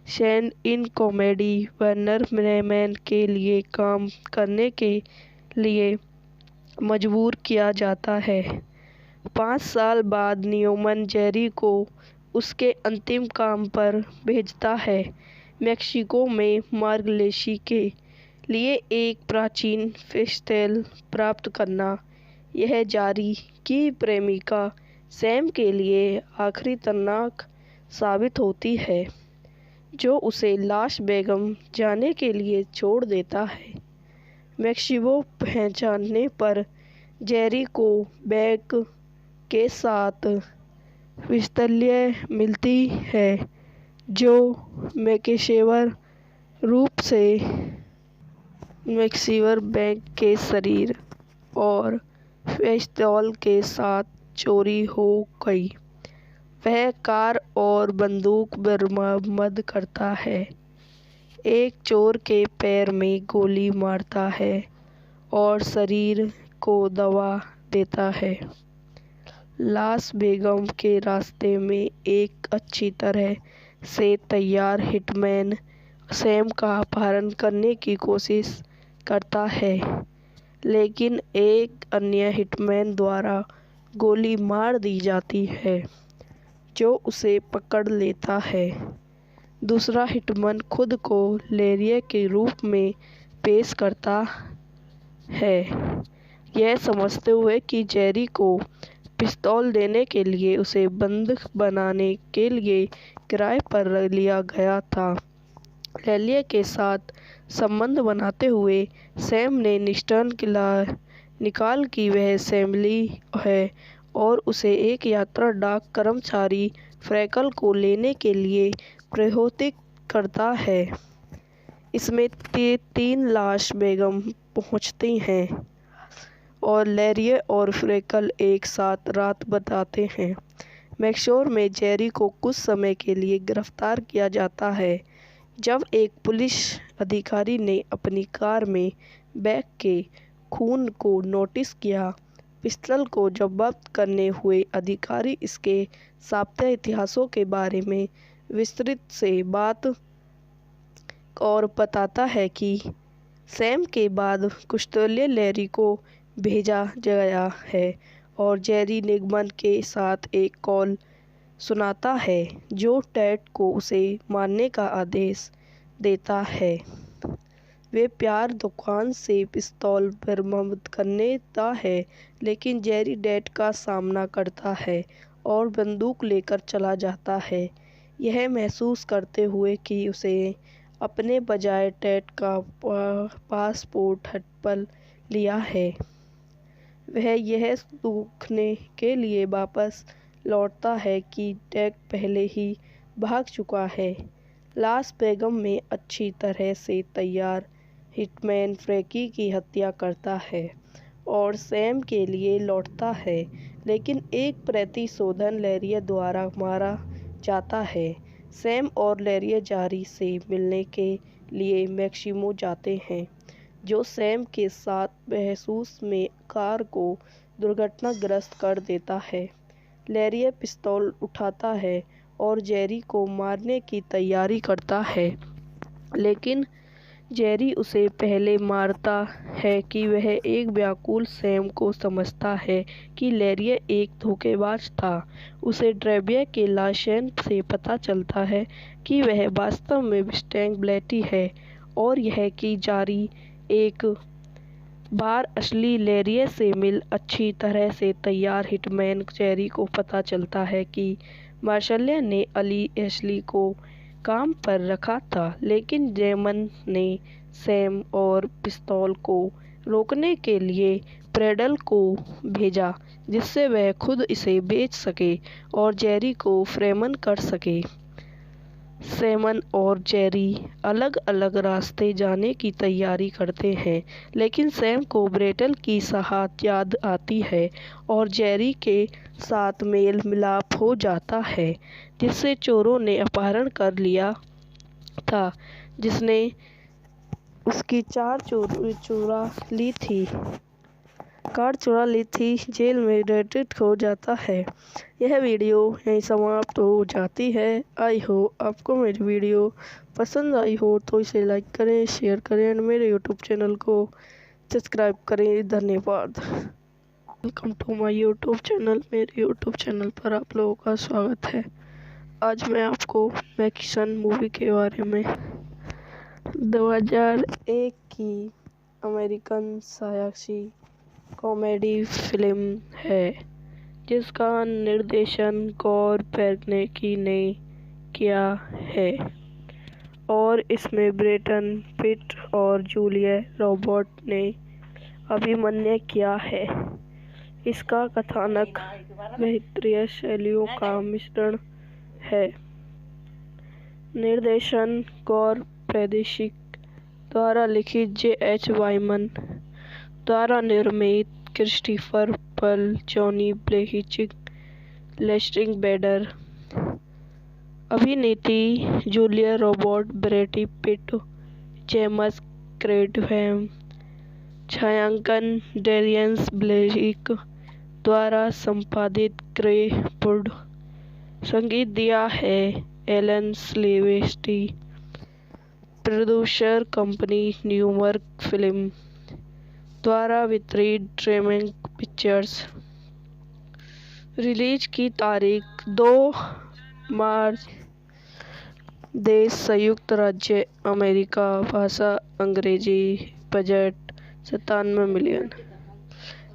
सैन इन कॉमेडी वार्नर ब्रेमेन के लिए काम करने के लिए मजबूर किया जाता है। 5 साल बाद न्यूमैन जेरी को उसके अंतिम काम पर भेजता है, मेक्सिको में मार्गलेसी के लिए एक प्राचीन पिस्तौल प्राप्त करना। यह जेरी की प्रेमिका सैम के लिए आखिरी तनाक साबित होती है, जो उसे लॉस वेगास जाने के लिए छोड़ देता है। मेक्सिको पहुंचने पर जेरी को बैग के साथ पिस्तौल मिलती है, जो पेशेवर रूप से मैक्सिवर बैंक के शरीर और पिस्तौल के साथ चोरी हो गई। वह कार और बंदूक बरामद करता है, एक चोर के पैर में गोली मारता है और शरीर को दबा देता है। लॉस वेगास के रास्ते में एक अच्छी तरह से तैयार हिटमैन सैम का अपहरण करने की कोशिश करता है, लेकिन एक अन्य हिटमैन द्वारा गोली मार दी जाती है, जो उसे पकड़ लेता है। दूसरा हिटमैन खुद को लैरी के रूप में पेश करता है, यह समझते हुए कि जेरी को पिस्तौल देने के लिए उसे बंधक बनाने के लिए किराए पर लिया गया था। लैरी के साथ संबंध बनाते हुए सैम ने निकाल कि वह सैमुअल है और उसे एक यात्रा डाक कर्मचारी फ्रैंकल को लेने के लिए प्रोत्साहित करता है। इसमें 3 लॉस वेगास पहुंचते हैं और लैरी और फ्रैंकल एक साथ रात बिताते हैं। मैक्सिको में जेरी को कुछ समय के लिए गिरफ्तार किया जाता है, जब एक पुलिस अधिकारी ने अपनी कार में बैग के खून को नोटिस किया। पिस्तौल को जब्त करने हुए अधिकारी इसके सापेक्ष इतिहासों के बारे में विस्तृत से बात और बताता है कि सैम के बाद पिस्तौल लैरी को भेजा गया है और जेरी निगमन के साथ एक कॉल सुनाता है, जो टेड को उसे मारने का आदेश देता है। वे प्यार दुकान से पिस्तौल बरामद करता है, लेकिन जेरी टेड का सामना करता है और बंदूक लेकर चला जाता है, यह महसूस करते हुए कि उसे अपने बजाय टेड का पासपोर्ट हड़प लिया है। वह यह देखने के लिए वापस लौटता है कि टेड पहले ही भाग चुका है। लॉस वेगास में अच्छी तरह से तैयार हिटमैन फ्रैंकी की हत्या करता है और सैम के लिए लौटता है, लेकिन एक प्रतिशोधन लैरी द्वारा मारा जाता है। सैम और लैरी जेरी से मिलने के लिए मेक्सिको जाते हैं, जो सैम के साथ बहस में कार को दुर्घटनाग्रस्त कर देता है। लैरी पिस्तौल उठाता है और जेरी को मारने की तैयारी करता है, लेकिन जेरी उसे पहले मारता है कि वह एक व्याकुल सैम को समझता है कि लैरी एक धोखेबाज था। उसे ड्राइवर के लाइसेंस से पता चलता है कि वह वास्तव में मुस्टैंग ब्लैटी है और यह कि जेरी एक बार असली लेरिये से मिल अच्छी तरह से तैयार हिटमैन जेरी को पता चलता है कि मार्शल्य ने एशली को काम पर रखा था, लेकिन जेमन ने सैम और पिस्तौल को रोकने के लिए प्रेडल को भेजा, जिससे वह खुद इसे बेच सके और जेरी को फ्रेमन कर सके। सैमन और जेरी अलग अलग रास्ते जाने की तैयारी करते हैं, लेकिन सैम को ब्रेटल की सहायता याद आती है और जेरी के साथ मेल मिलाप हो जाता है, जिससे चोरों ने अपहरण कर लिया था, जिसने उसकी कार चुरा ली थी। जेल में डेटेड हो जाता है। यह वीडियो यहीं समाप्त हो जाती है। आई हो आपको मेरी वीडियो पसंद आई हो तो इसे लाइक करें, शेयर करें और मेरे यूट्यूब चैनल को सब्सक्राइब करें। धन्यवाद। Welcome to my YouTube channel. मेरे यूट्यूब चैनल पर आप लोगों का स्वागत है। आज मैं आपको मैकिसन मूवी के बारे में 2001 की अमेरिकन साहसी कॉमेडी फिल्म है, जिसका निर्देशन गॉर वेर्नेकी ने किया है और इसमें ब्रैड पिट और जूलिया रॉबर्ट्स ने अभिनय किया है। इसका कथानक बेहतरीन शैलियों का मिश्रण है। निर्देशन गॉर वेर्नेकी द्वारा लिखित, J.H. वाइमन द्वारा निर्मित, क्रिस्टोफर पल, जॉनी ब्लेहिचिक, लेस्ट्री बेडर। अभिनेत्री Julia Roberts, Brad Pitt, James कैडवैन। छायांकन डैरियन ब्लेक द्वारा संपादित, ग्रे वुड। संगीत दिया है Alan Silvestri. Producer company New York film द्वारा वितरित, ड्रीमवर्क्स पिक्चर्स। रिलीज की तारीख 2 मार्च। देश संयुक्त राज्य अमेरिका। भाषा अंग्रेजी। Budget 97 million.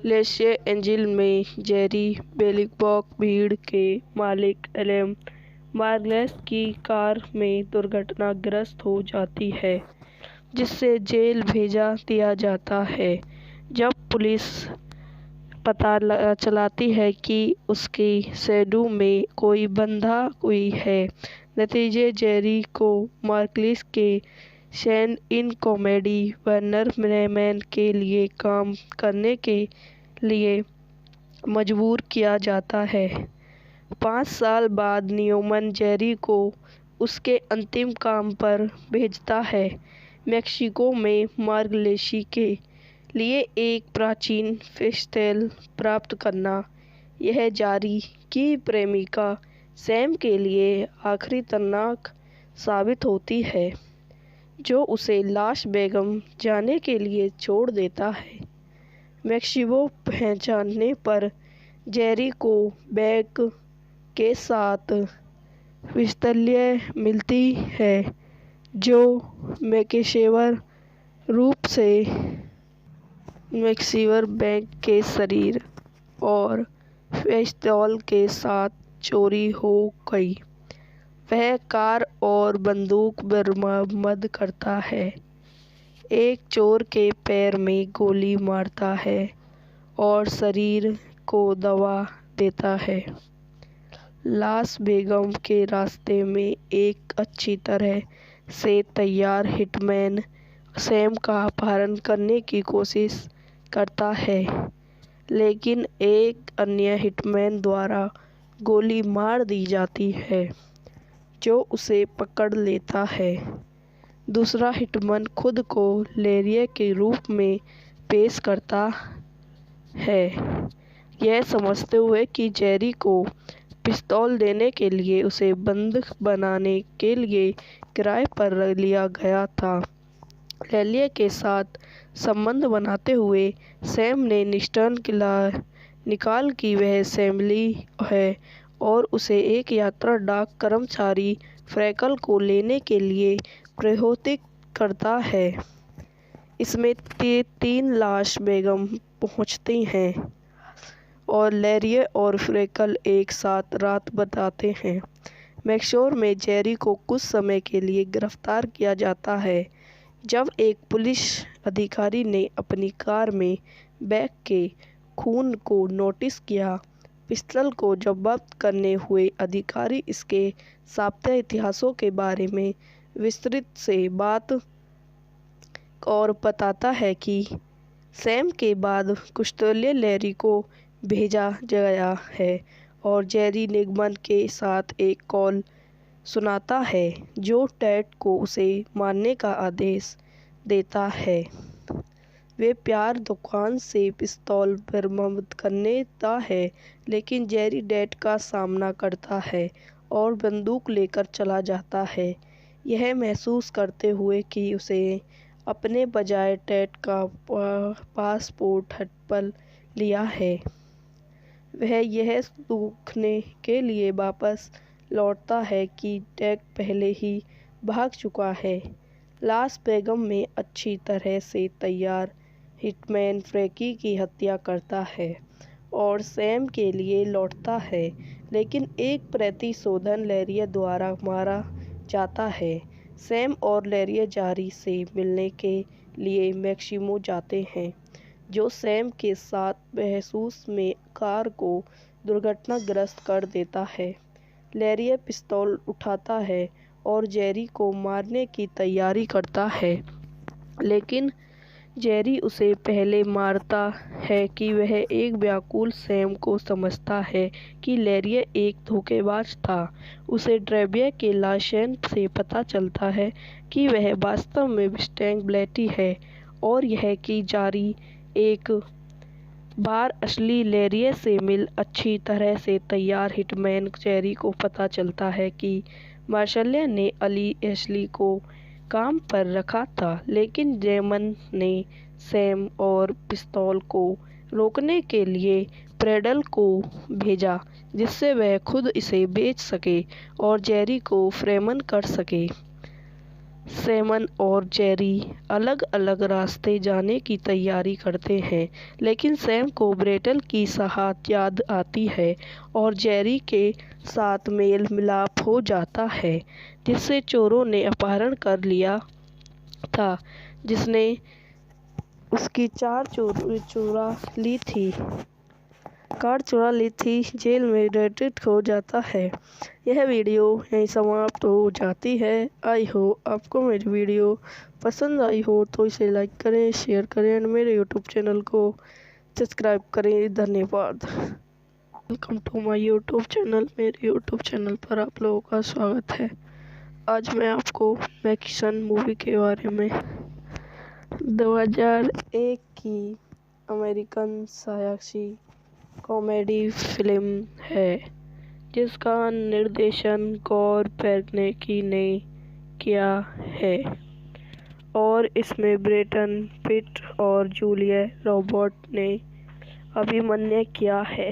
लॉस एंजिल्स में जेरी बेलिंगबॉक भीड़ के मालिक एलम मार्गलेस की कार में दुर्घटनाग्रस्त हो जाती है, जिससे जेल भेजा दिया जाता है। जब पुलिस पता चलाती है कि उसकी शैडो में कोई बंधा हुई है, नतीजे जेरी को मार्गलेस के स्टैंड इन कॉमेडी वॉर्नर के लिए काम करने के लिए मजबूर किया जाता है। 5 साल बाद न्यूमैन जेरी को उसके अंतिम काम पर भेजता है, मेक्सिको में मार्गलेस के लिए एक प्राचीन पिस्तौल प्राप्त करना। यह जेरी की प्रेमिका सैम के लिए आखिरी खतरनाक साबित होती है, जो उसे लास वेगास जाने के लिए छोड़ देता है। मेक्सिको पहुंचने पर जेरी को बैग के साथ पिस्तौल मिलती है, जो पेशेवर रूप से मैक्सिवर बैंक के शरीर और पिस्तौल के साथ चोरी हो गई। वह कार और बंदूक बरामद करता है, एक चोर के पैर में गोली मारता है और शरीर को दबा देता है। लास वेगास के रास्ते में एक अच्छी तरह से तैयार हिटमैन सैम का अपहरण करने की कोशिश करता है, लेकिन एक अन्य हिटमैन द्वारा गोली मार दी जाती है, जो उसे पकड़ लेता है। दूसरा हिटमैन खुद को लेरिये के रूप में पेश करता है, यह समझते हुए कि जेरी को पिस्तौल देने के लिए उसे बंधक बनाने के लिए किराए पर लिया गया था। लेरिये के साथ संबंध बनाते हुए सैम ने निकाल कि वह सैमुअल है और उसे एक यात्रा डाक कर्मचारी फ्रैंकल को लेने के लिए प्रोत्साहित करता है। इसमें तीन लाश बेगम पहुंचती हैं और लैरी और फ्रेकल एक साथ रात बिताते हैं। मैक्शोर में जेरी को कुछ समय के लिए गिरफ्तार किया जाता है जब एक पुलिस अधिकारी ने अपनी कार में बैग के खून को नोटिस किया। पिस्टल को जब्त करने हुए अधिकारी इसके साप्ताहिक इतिहासों के बारे में विस्तृत से बात और बताता है कि सैम के बाद कुश्तोलिया लैरी को भेजा गया है और जेरी निगमन के साथ एक कॉल सुनाता है जो टेड को उसे मारने का आदेश देता है। वे प्यार दुकान से पिस्तौल बरामद करता है लेकिन जेरी टेड का सामना करता है और बंदूक लेकर चला जाता है, यह महसूस करते हुए कि उसे अपने बजाय टेड का पासपोर्ट हड़प लिया है। वह यह देखने के लिए वापस लौटता है कि टेड पहले ही भाग चुका है। लास बेगम में अच्छी तरह से तैयार हिटमैन फ्रैंकी की हत्या करता है और सैम के लिए लौटता है, लेकिन एक प्रतिशोधन लैरी द्वारा मारा जाता है। सैम और लैरी जेरी से मिलने के लिए मैक्सिमो जाते हैं जो सैम के साथ बहस में कार को दुर्घटनाग्रस्त कर देता है। लैरी पिस्तौल उठाता है और जेरी को मारने की तैयारी करता है, लेकिन जेरी उसे पहले मारता है कि वह एक व्याकुल सैम को समझता है कि लैरी एक धोखेबाज था। उसे ड्रेविया के लाइसेंस से पता चलता है कि वह वास्तव में मस्टैंग ब्लेटी है और यह कि जेरी एक बार असली लैरी से मिल अच्छी तरह से तैयार हिटमैन। जेरी को पता चलता है कि मार्शल ने एशली को काम पर रखा था, लेकिन जेमन ने सैम और पिस्तौल को रोकने के लिए प्रेडल को भेजा जिससे वह खुद इसे बेच सके और जेरी को फ्रेमन कर सके। सैमन और जेरी अलग अलग रास्ते जाने की तैयारी करते हैं, लेकिन सैम को ब्रेटल की शहादत याद आती है और जेरी के साथ मेल मिलाप हो जाता है जिससे चोरों ने अपहरण कर लिया था, जिसने उसकी कार चुरा ली थी। जेल में डेटेड हो जाता है। यह वीडियो यहीं समाप्त हो जाती है। आई हो आपको मेरी वीडियो पसंद आई हो तो इसे लाइक करें, शेयर करें और मेरे यूट्यूब चैनल को सब्सक्राइब करें। धन्यवाद। Welcome to my YouTube channel. मेरे यूट्यूब चैनल पर आप लोगों का स्वागत है। आज मैं आपको मैकिसन मूवी के बारे में 2001 की अमेरिकन साहसी कॉमेडी फिल्म है जिसका निर्देशन गॉर वेर्नेकी ने किया है और इसमें ब्रैड पिट और जूलिया रॉबर्ट्स ने अभिनय किया है।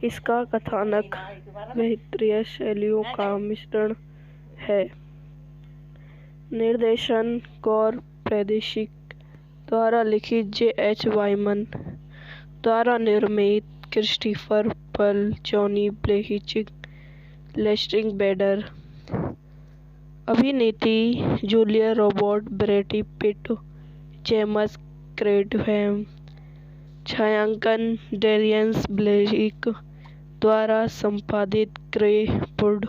इसका कथानक बेहतरीन शैलियों का मिश्रण है। निर्देशन गॉर वेर्नेकी द्वारा लिखित J.H. वाइमन द्वारा निर्मित क्रिस्टोफर पल, जॉनी ब्लेहिचिक, लेस्ट्री बेडर। अभिनेत्री Julia Roberts, Brad Pitt, James कैडवैन। छायांकन डैरियन ब्लेक द्वारा संपादित ग्रे वुड।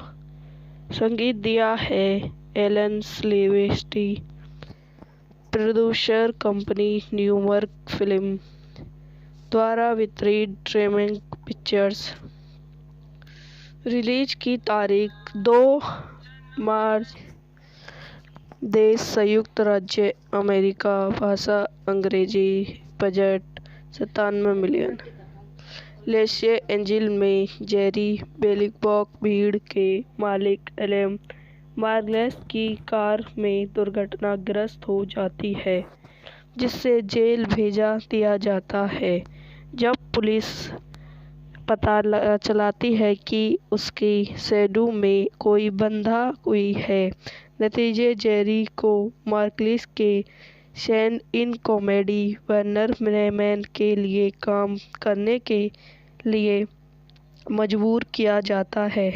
संगीत दिया है Alan Silvestri. Producer company New York film द्वारा वितरित ड्रीमवर्क्स पिक्चर्स। रिलीज की तारीख 2 मार्च। देश संयुक्त राज्य अमेरिका। भाषा अंग्रेजी। Budget 97 million. लॉस एंजिल्स में जेरी बेलिंगबॉक भीड़ के मालिक एलम मार्गलेस की कार में दुर्घटनाग्रस्त हो जाती है जिससे जेल भेजा दिया जाता है। जब पुलिस पता चलाती है कि उसकी शैडो में कोई बंधा हुई है, नतीजे जेरी को मार्गलेस के शैन इन कॉमेडी वर्नर ब्रेमेन के लिए काम करने के लिए मजबूर किया जाता है।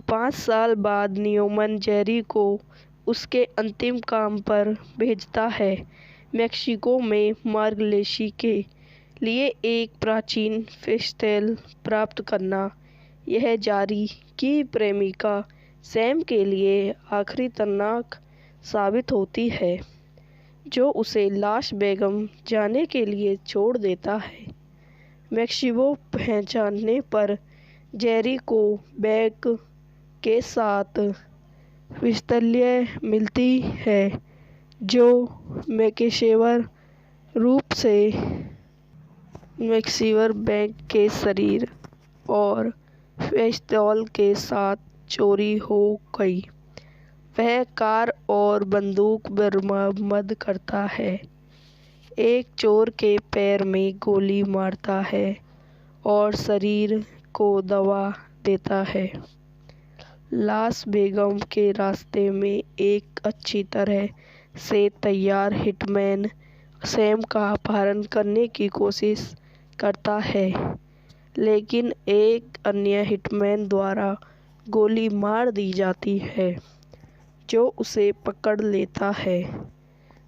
5 साल बाद न्यूमन जेरी को उसके अंतिम काम पर भेजता है, मेक्सिको में मार्गलेशी के लिए एक प्राचीन पिस्तौल प्राप्त करना। यह जेरी की प्रेमिका सैम के लिए आखिरी खतरनाक साबित होती है, जो उसे लास वेगास जाने के लिए छोड़ देता है। मेक्सिको पहुंचने पर जेरी को बैग के साथ पिस्तौल मिलती है, जो पेशेवर रूप से मेक्सिको बैंक के शरीर और पिस्तौल के साथ चोरी हो गई। वह कार और बंदूक बरामद करता है, एक चोर के पैर में गोली मारता है और शरीर को दबा देता है। लास वेगास के रास्ते में एक अच्छी तरह से तैयार हिटमैन सैम का अपहरण करने की कोशिश करता है, लेकिन एक अन्य हिटमैन द्वारा गोली मार दी जाती है, जो उसे पकड़ लेता है।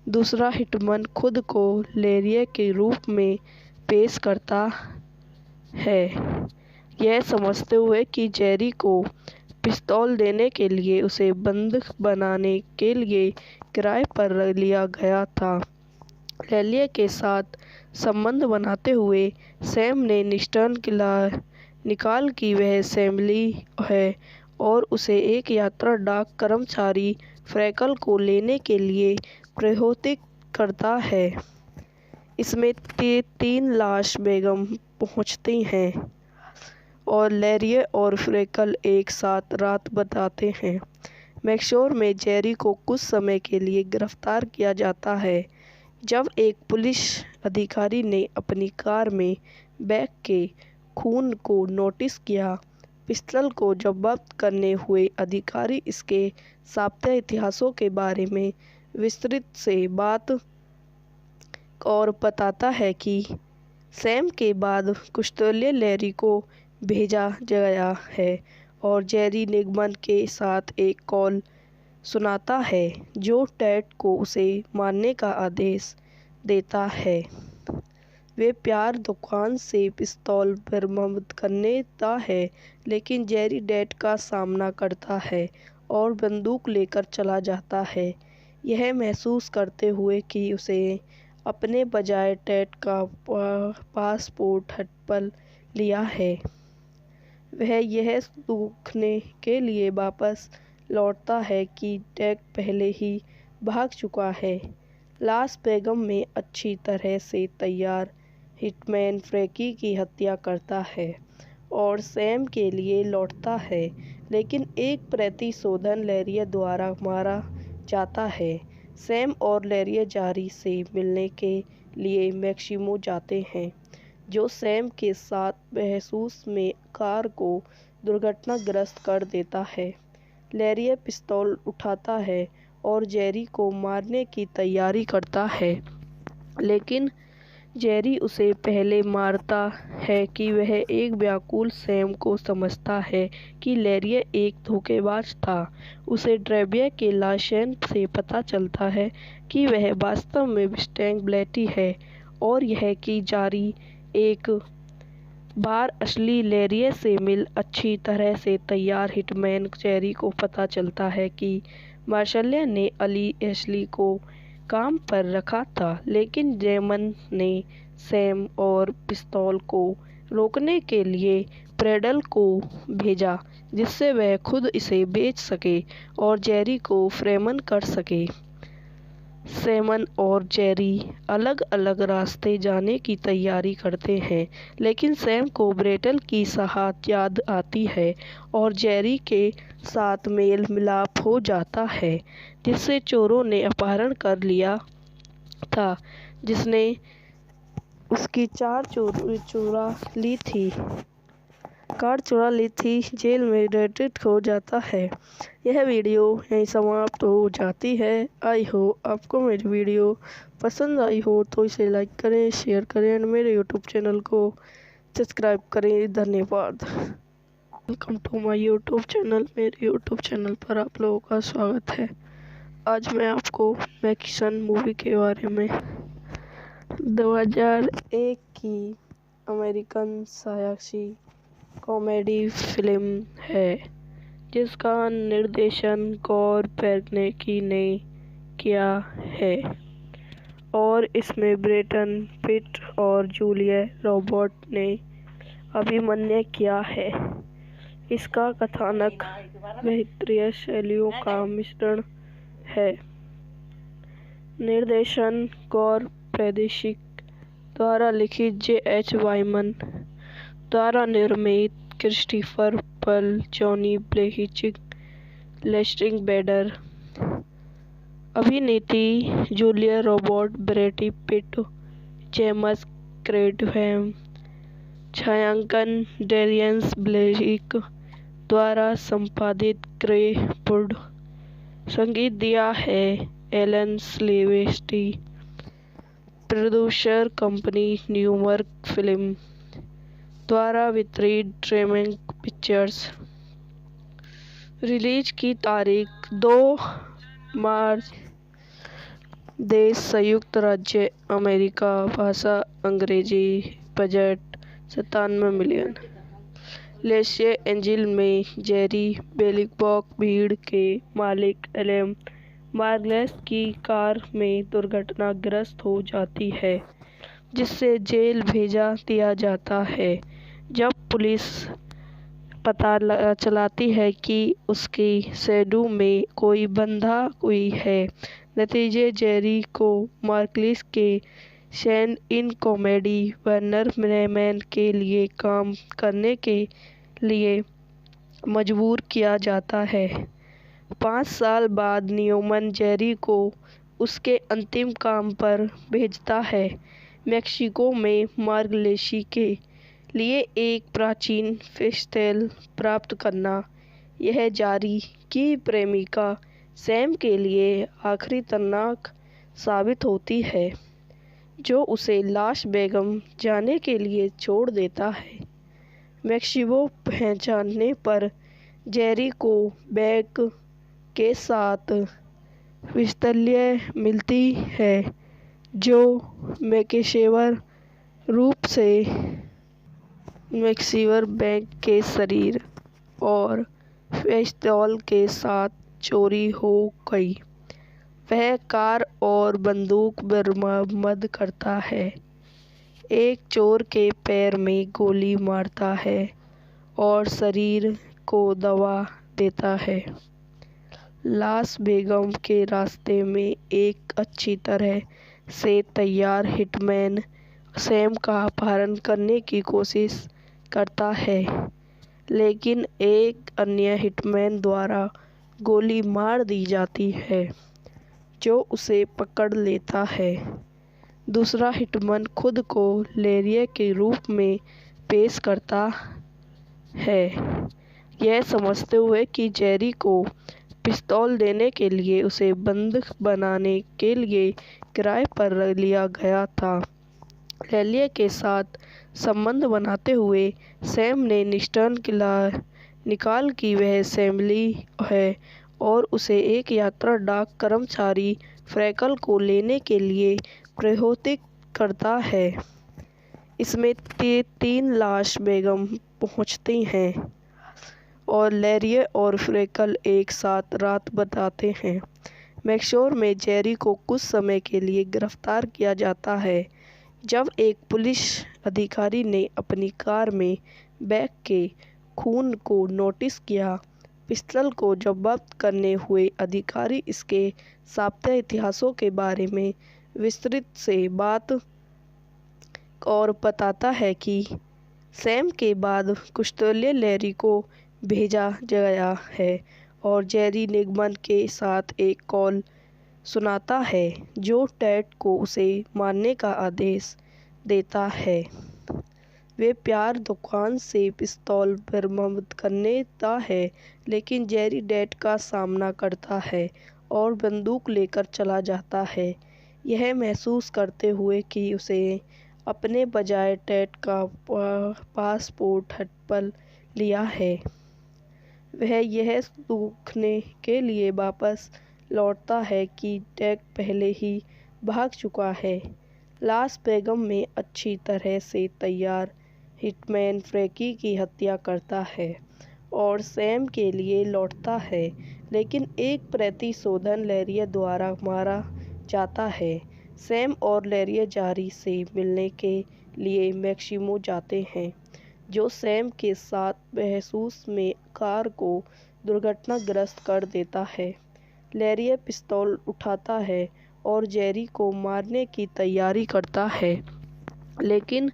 दूसरा हिटमैन खुद को लेरिये के रूप में पेश करता है, यह समझते हुए कि जेरी को पिस्तौल देने के लिए उसे बंधक बनाने के लिए किराए पर लिया गया था। लेरिये के साथ संबंध बनाते हुए सैम ने निकाल कि वह सैमुअल है और उसे एक यात्रा डाक कर्मचारी फ्रैंकल को लेने के लिए प्रोत्साहित करता है। इसमें 3 लास वेगास पहुंचती हैं और लेरिये और फ्रैंकल एक साथ रात बिताते हैं। मैक्सिको में जेरी को कुछ समय के लिए गिरफ्तार किया जाता है, जब एक पुलिस अधिकारी ने अपनी कार में बैग के खून को नोटिस किया। पिस्तौल को जब्त करने हुए अधिकारी इसके सापेक्ष इतिहासों के बारे में विस्तृत से बात और बताता है कि सैम के बाद कुश्तोलिया लेरी को भेजा गया है और जेरी निगमन के साथ एक कॉल सुनाता है, जो टेड को उसे मारने का आदेश देता है। वे प्यार दुकान से पिस्तौल बरामद करता है, लेकिन जेरी टेड का सामना करता है और बंदूक लेकर चला जाता है, यह महसूस करते हुए कि उसे अपने बजाय टेड का पासपोर्ट हड़प लिया है। वह यह देखने के लिए वापस लौटता है कि टेड पहले ही भाग चुका है। लास वेगास में अच्छी तरह से तैयार हिटमैन फ्रैंकी की हत्या करता है और सैम के लिए लौटता है, लेकिन एक प्रतिशोधन लेरिये द्वारा मारा जाता है। सैम और लेरिये जेरी से मिलने के लिए मेक्सिको जाते हैं, जो सैम के साथ बहस में कार को दुर्घटनाग्रस्त कर देता है। लेरिये पिस्तौल उठाता है और जेरी को मारने की तैयारी करता है, लेकिन जेरी उसे पहले मारता है कि वह एक व्याकुल सैम को समझता है कि लेरिये एक धोखेबाज था। उसे ड्रेविया के लाइसेंस से पता चलता है कि वह वास्तव में मस्टैंग ब्लेटी है, और यह कि जेरी एक बार असली लेरिये से मिल अच्छी तरह से तैयार हिटमैन जेरी को पता चलता है कि मार्शल ने असली को काम पर रखा था, लेकिन जेमन ने सैम और पिस्तौल को रोकने के लिए प्रेडल को भेजा, जिससे वह खुद इसे बेच सके और जेरी को फ्रेमन कर सके। सैमन और जेरी अलग अलग रास्ते जाने की तैयारी करते हैं, लेकिन सैम को ब्रेटल की शहादत याद आती है और जेरी के साथ मेल मिलाप हो जाता है, जिससे चोरों ने अपहरण कर लिया था, जिसने उसकी 4 चोरा ली थी। कार चुरा ली थी, जेल में डेटेड हो जाता है। यह वीडियो यहीं समाप्त हो जाती है। आई हो आपको मेरी वीडियो पसंद आई हो तो इसे लाइक करें, शेयर करें और मेरे यूट्यूब चैनल को सब्सक्राइब करें। धन्यवाद। Welcome to my YouTube channel. मेरे यूट्यूब चैनल पर आप लोगों का स्वागत है। आज मैं आपको मैकिसन मूवी के बारे में 2001 की अमेरिकन सायासी कॉमेडी फिल्म है जिसका निर्देशन गौर पेर्नेकी ने किया है और इसमें ब्रैड पिट और जूलिया रॉबर्ट ने अभिनय किया है। इसका कथानक बेहतरीन शैलियों का मिश्रण है। निर्देशन गौर पेर्नेकी द्वारा लिखित, J.H. वाइमन द्वारा निर्मित, क्रिस्टोफर पल, जॉनी ब्लेहिचिक, लेस्ट्री बेडर। अभिनेत्री Julia Robert, Brad Pitt, James कैडवैन। छायांकन डैरियन ब्लेक द्वारा संपादित, ग्रे वुड। संगीत दिया है Alan Silvestri. Producer company New York film द्वारा वितरित, ड्रीमवर्क्स पिक्चर्स। रिलीज की तारीख 2 मार्च। देश संयुक्त राज्य अमेरिका। भाषा अंग्रेजी। Budget 97 million. लॉस एंजिल्स में जेरी बेलिंगबॉक भीड़ के मालिक एलम मार्गलेस की कार में दुर्घटनाग्रस्त हो जाती है जिससे जेल भेजा दिया जाता है। जब पुलिस पता चलाती है कि उसकी शैडो में कोई बंधा हुई है, नतीजे जेरी को मार्गलेस के स्टैंड इन कॉमेडी वॉर्नर के लिए काम करने के लिए मजबूर किया जाता है। 5 साल बाद न्यूमैन जेरी को उसके अंतिम काम पर भेजता है, मेक्सिको में मार्गलेस के लिए एक प्राचीन पिस्तौल प्राप्त करना। यह जेरी की प्रेमिका सैम के लिए आखिरी खतरनाक साबित होती है, जो उसे लास वेगास जाने के लिए छोड़ देता है। मेक्सिको पहुंचने पर जेरी को बैग के साथ पिस्तौल मिलती है जो पेशेवर रूप से मैक्सिवर बैंक के शरीर और पिस्तौल के साथ चोरी हो गई। वह कार और बंदूक बरामद करता है, एक चोर के पैर में गोली मारता है और शरीर को दबा देता है। लास वेगास के रास्ते में एक अच्छी तरह से तैयार हिटमैन सैम का अपहरण करने की कोशिश करता है, लेकिन एक अन्य हिटमैन द्वारा गोली मार दी जाती है जो उसे पकड़ लेता है। दूसरा हिटमैन खुद को लैरी के रूप में पेश करता है, यह समझते हुए कि जेरी को पिस्तौल देने के लिए उसे बंधक बनाने के लिए किराए पर लिया गया था। लैरी के साथ संबंध बनाते हुए सैम ने निकाल कि वह सैमुअल है और उसे एक यात्रा डाक कर्मचारी फ्रैंकल को लेने के लिए प्रोत्साहित करता है। इसमें 3 लास वेगास पहुंचती हैं और लैरी और फ्रैंकल एक साथ रात बिताते हैं। मैक्सिको में जेरी को कुछ समय के लिए गिरफ्तार किया जाता है जब एक पुलिस अधिकारी ने अपनी कार में बैग के खून को नोटिस किया। पिस्तौल को जब्त करने हुए अधिकारी इसके सापेक्ष इतिहासों के बारे में विस्तृत से बात और बताता है कि सैम के बाद कुश्तोले लैरी को भेजा गया है और जेरी निगमन के साथ एक कॉल सुनाता है जो टेड को उसे मारने का आदेश देता है। वे प्यार दुकान से पिस्तौल बरामद करता है, लेकिन जेरी डैड का सामना करता है और बंदूक लेकर चला जाता है, यह महसूस करते हुए कि उसे अपने बजाय टेड का पासपोर्ट हड़प लिया है। वह यह देखने के लिए वापस लौटता है कि टेड पहले ही भाग चुका है। लास वेगस में अच्छी तरह से तैयार हिटमैन फ्रैंकी की हत्या करता है और सैम के लिए लौटता है, लेकिन एक प्रतिशोधन लैरिया द्वारा मारा जाता है। सैम और लैरिया जेरी से मिलने के लिए मैक्सिमो जाते हैं, जो सैम के साथ महसूस में कार को दुर्घटनाग्रस्त कर देता है। लैरिया पिस्तौल उठाता है और जेरी को मारने की तैयारी करता है, लेकिन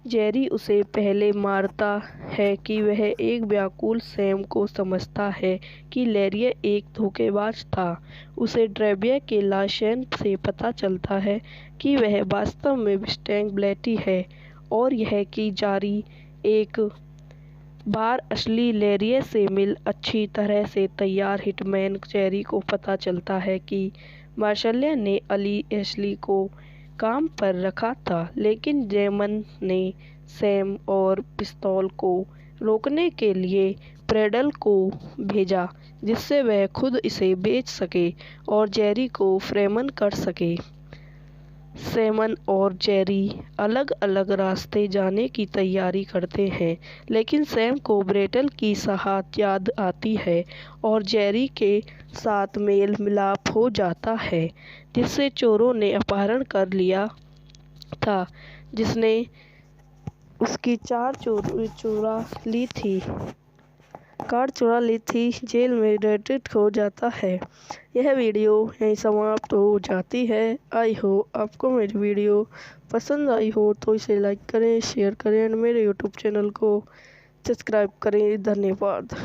जेरी उसे पहले मारता है कि वह एक व्याकुल सैम को समझता है कि लैरिया एक धोखेबाज था। उसे ड्रेविया के लाइसेंस से पता चलता है कि वह वास्तव में मस्टैंग ब्लेटी है, और यह कि जेरी एक बार असली लैरिया से मिल अच्छी तरह से तैयार हिटमैन। जेरी को पता चलता है कि मार्शल ने एशली को काम पर रखा था, लेकिन जेमन ने सैम और पिस्तौल को रोकने के लिए प्रेडल को भेजा, जिससे वह खुद इसे बेच सके और जेरी को फ्रेमन कर सके। सैमन और जेरी अलग अलग रास्ते जाने की तैयारी करते हैं, लेकिन सैम को ब्रेटल की शहादत याद आती है और जेरी के साथ मेल मिलाप हो जाता है, जिससे चोरों ने अपहरण कर लिया था, जिसने उसकी कार चुरा ली थी। जेल में डेटेड हो जाता है। यह वीडियो यहीं समाप्त हो जाती है। आई हो आपको मेरी वीडियो पसंद आई हो तो इसे लाइक करें, शेयर करें और मेरे यूट्यूब चैनल को सब्सक्राइब करें। धन्यवाद।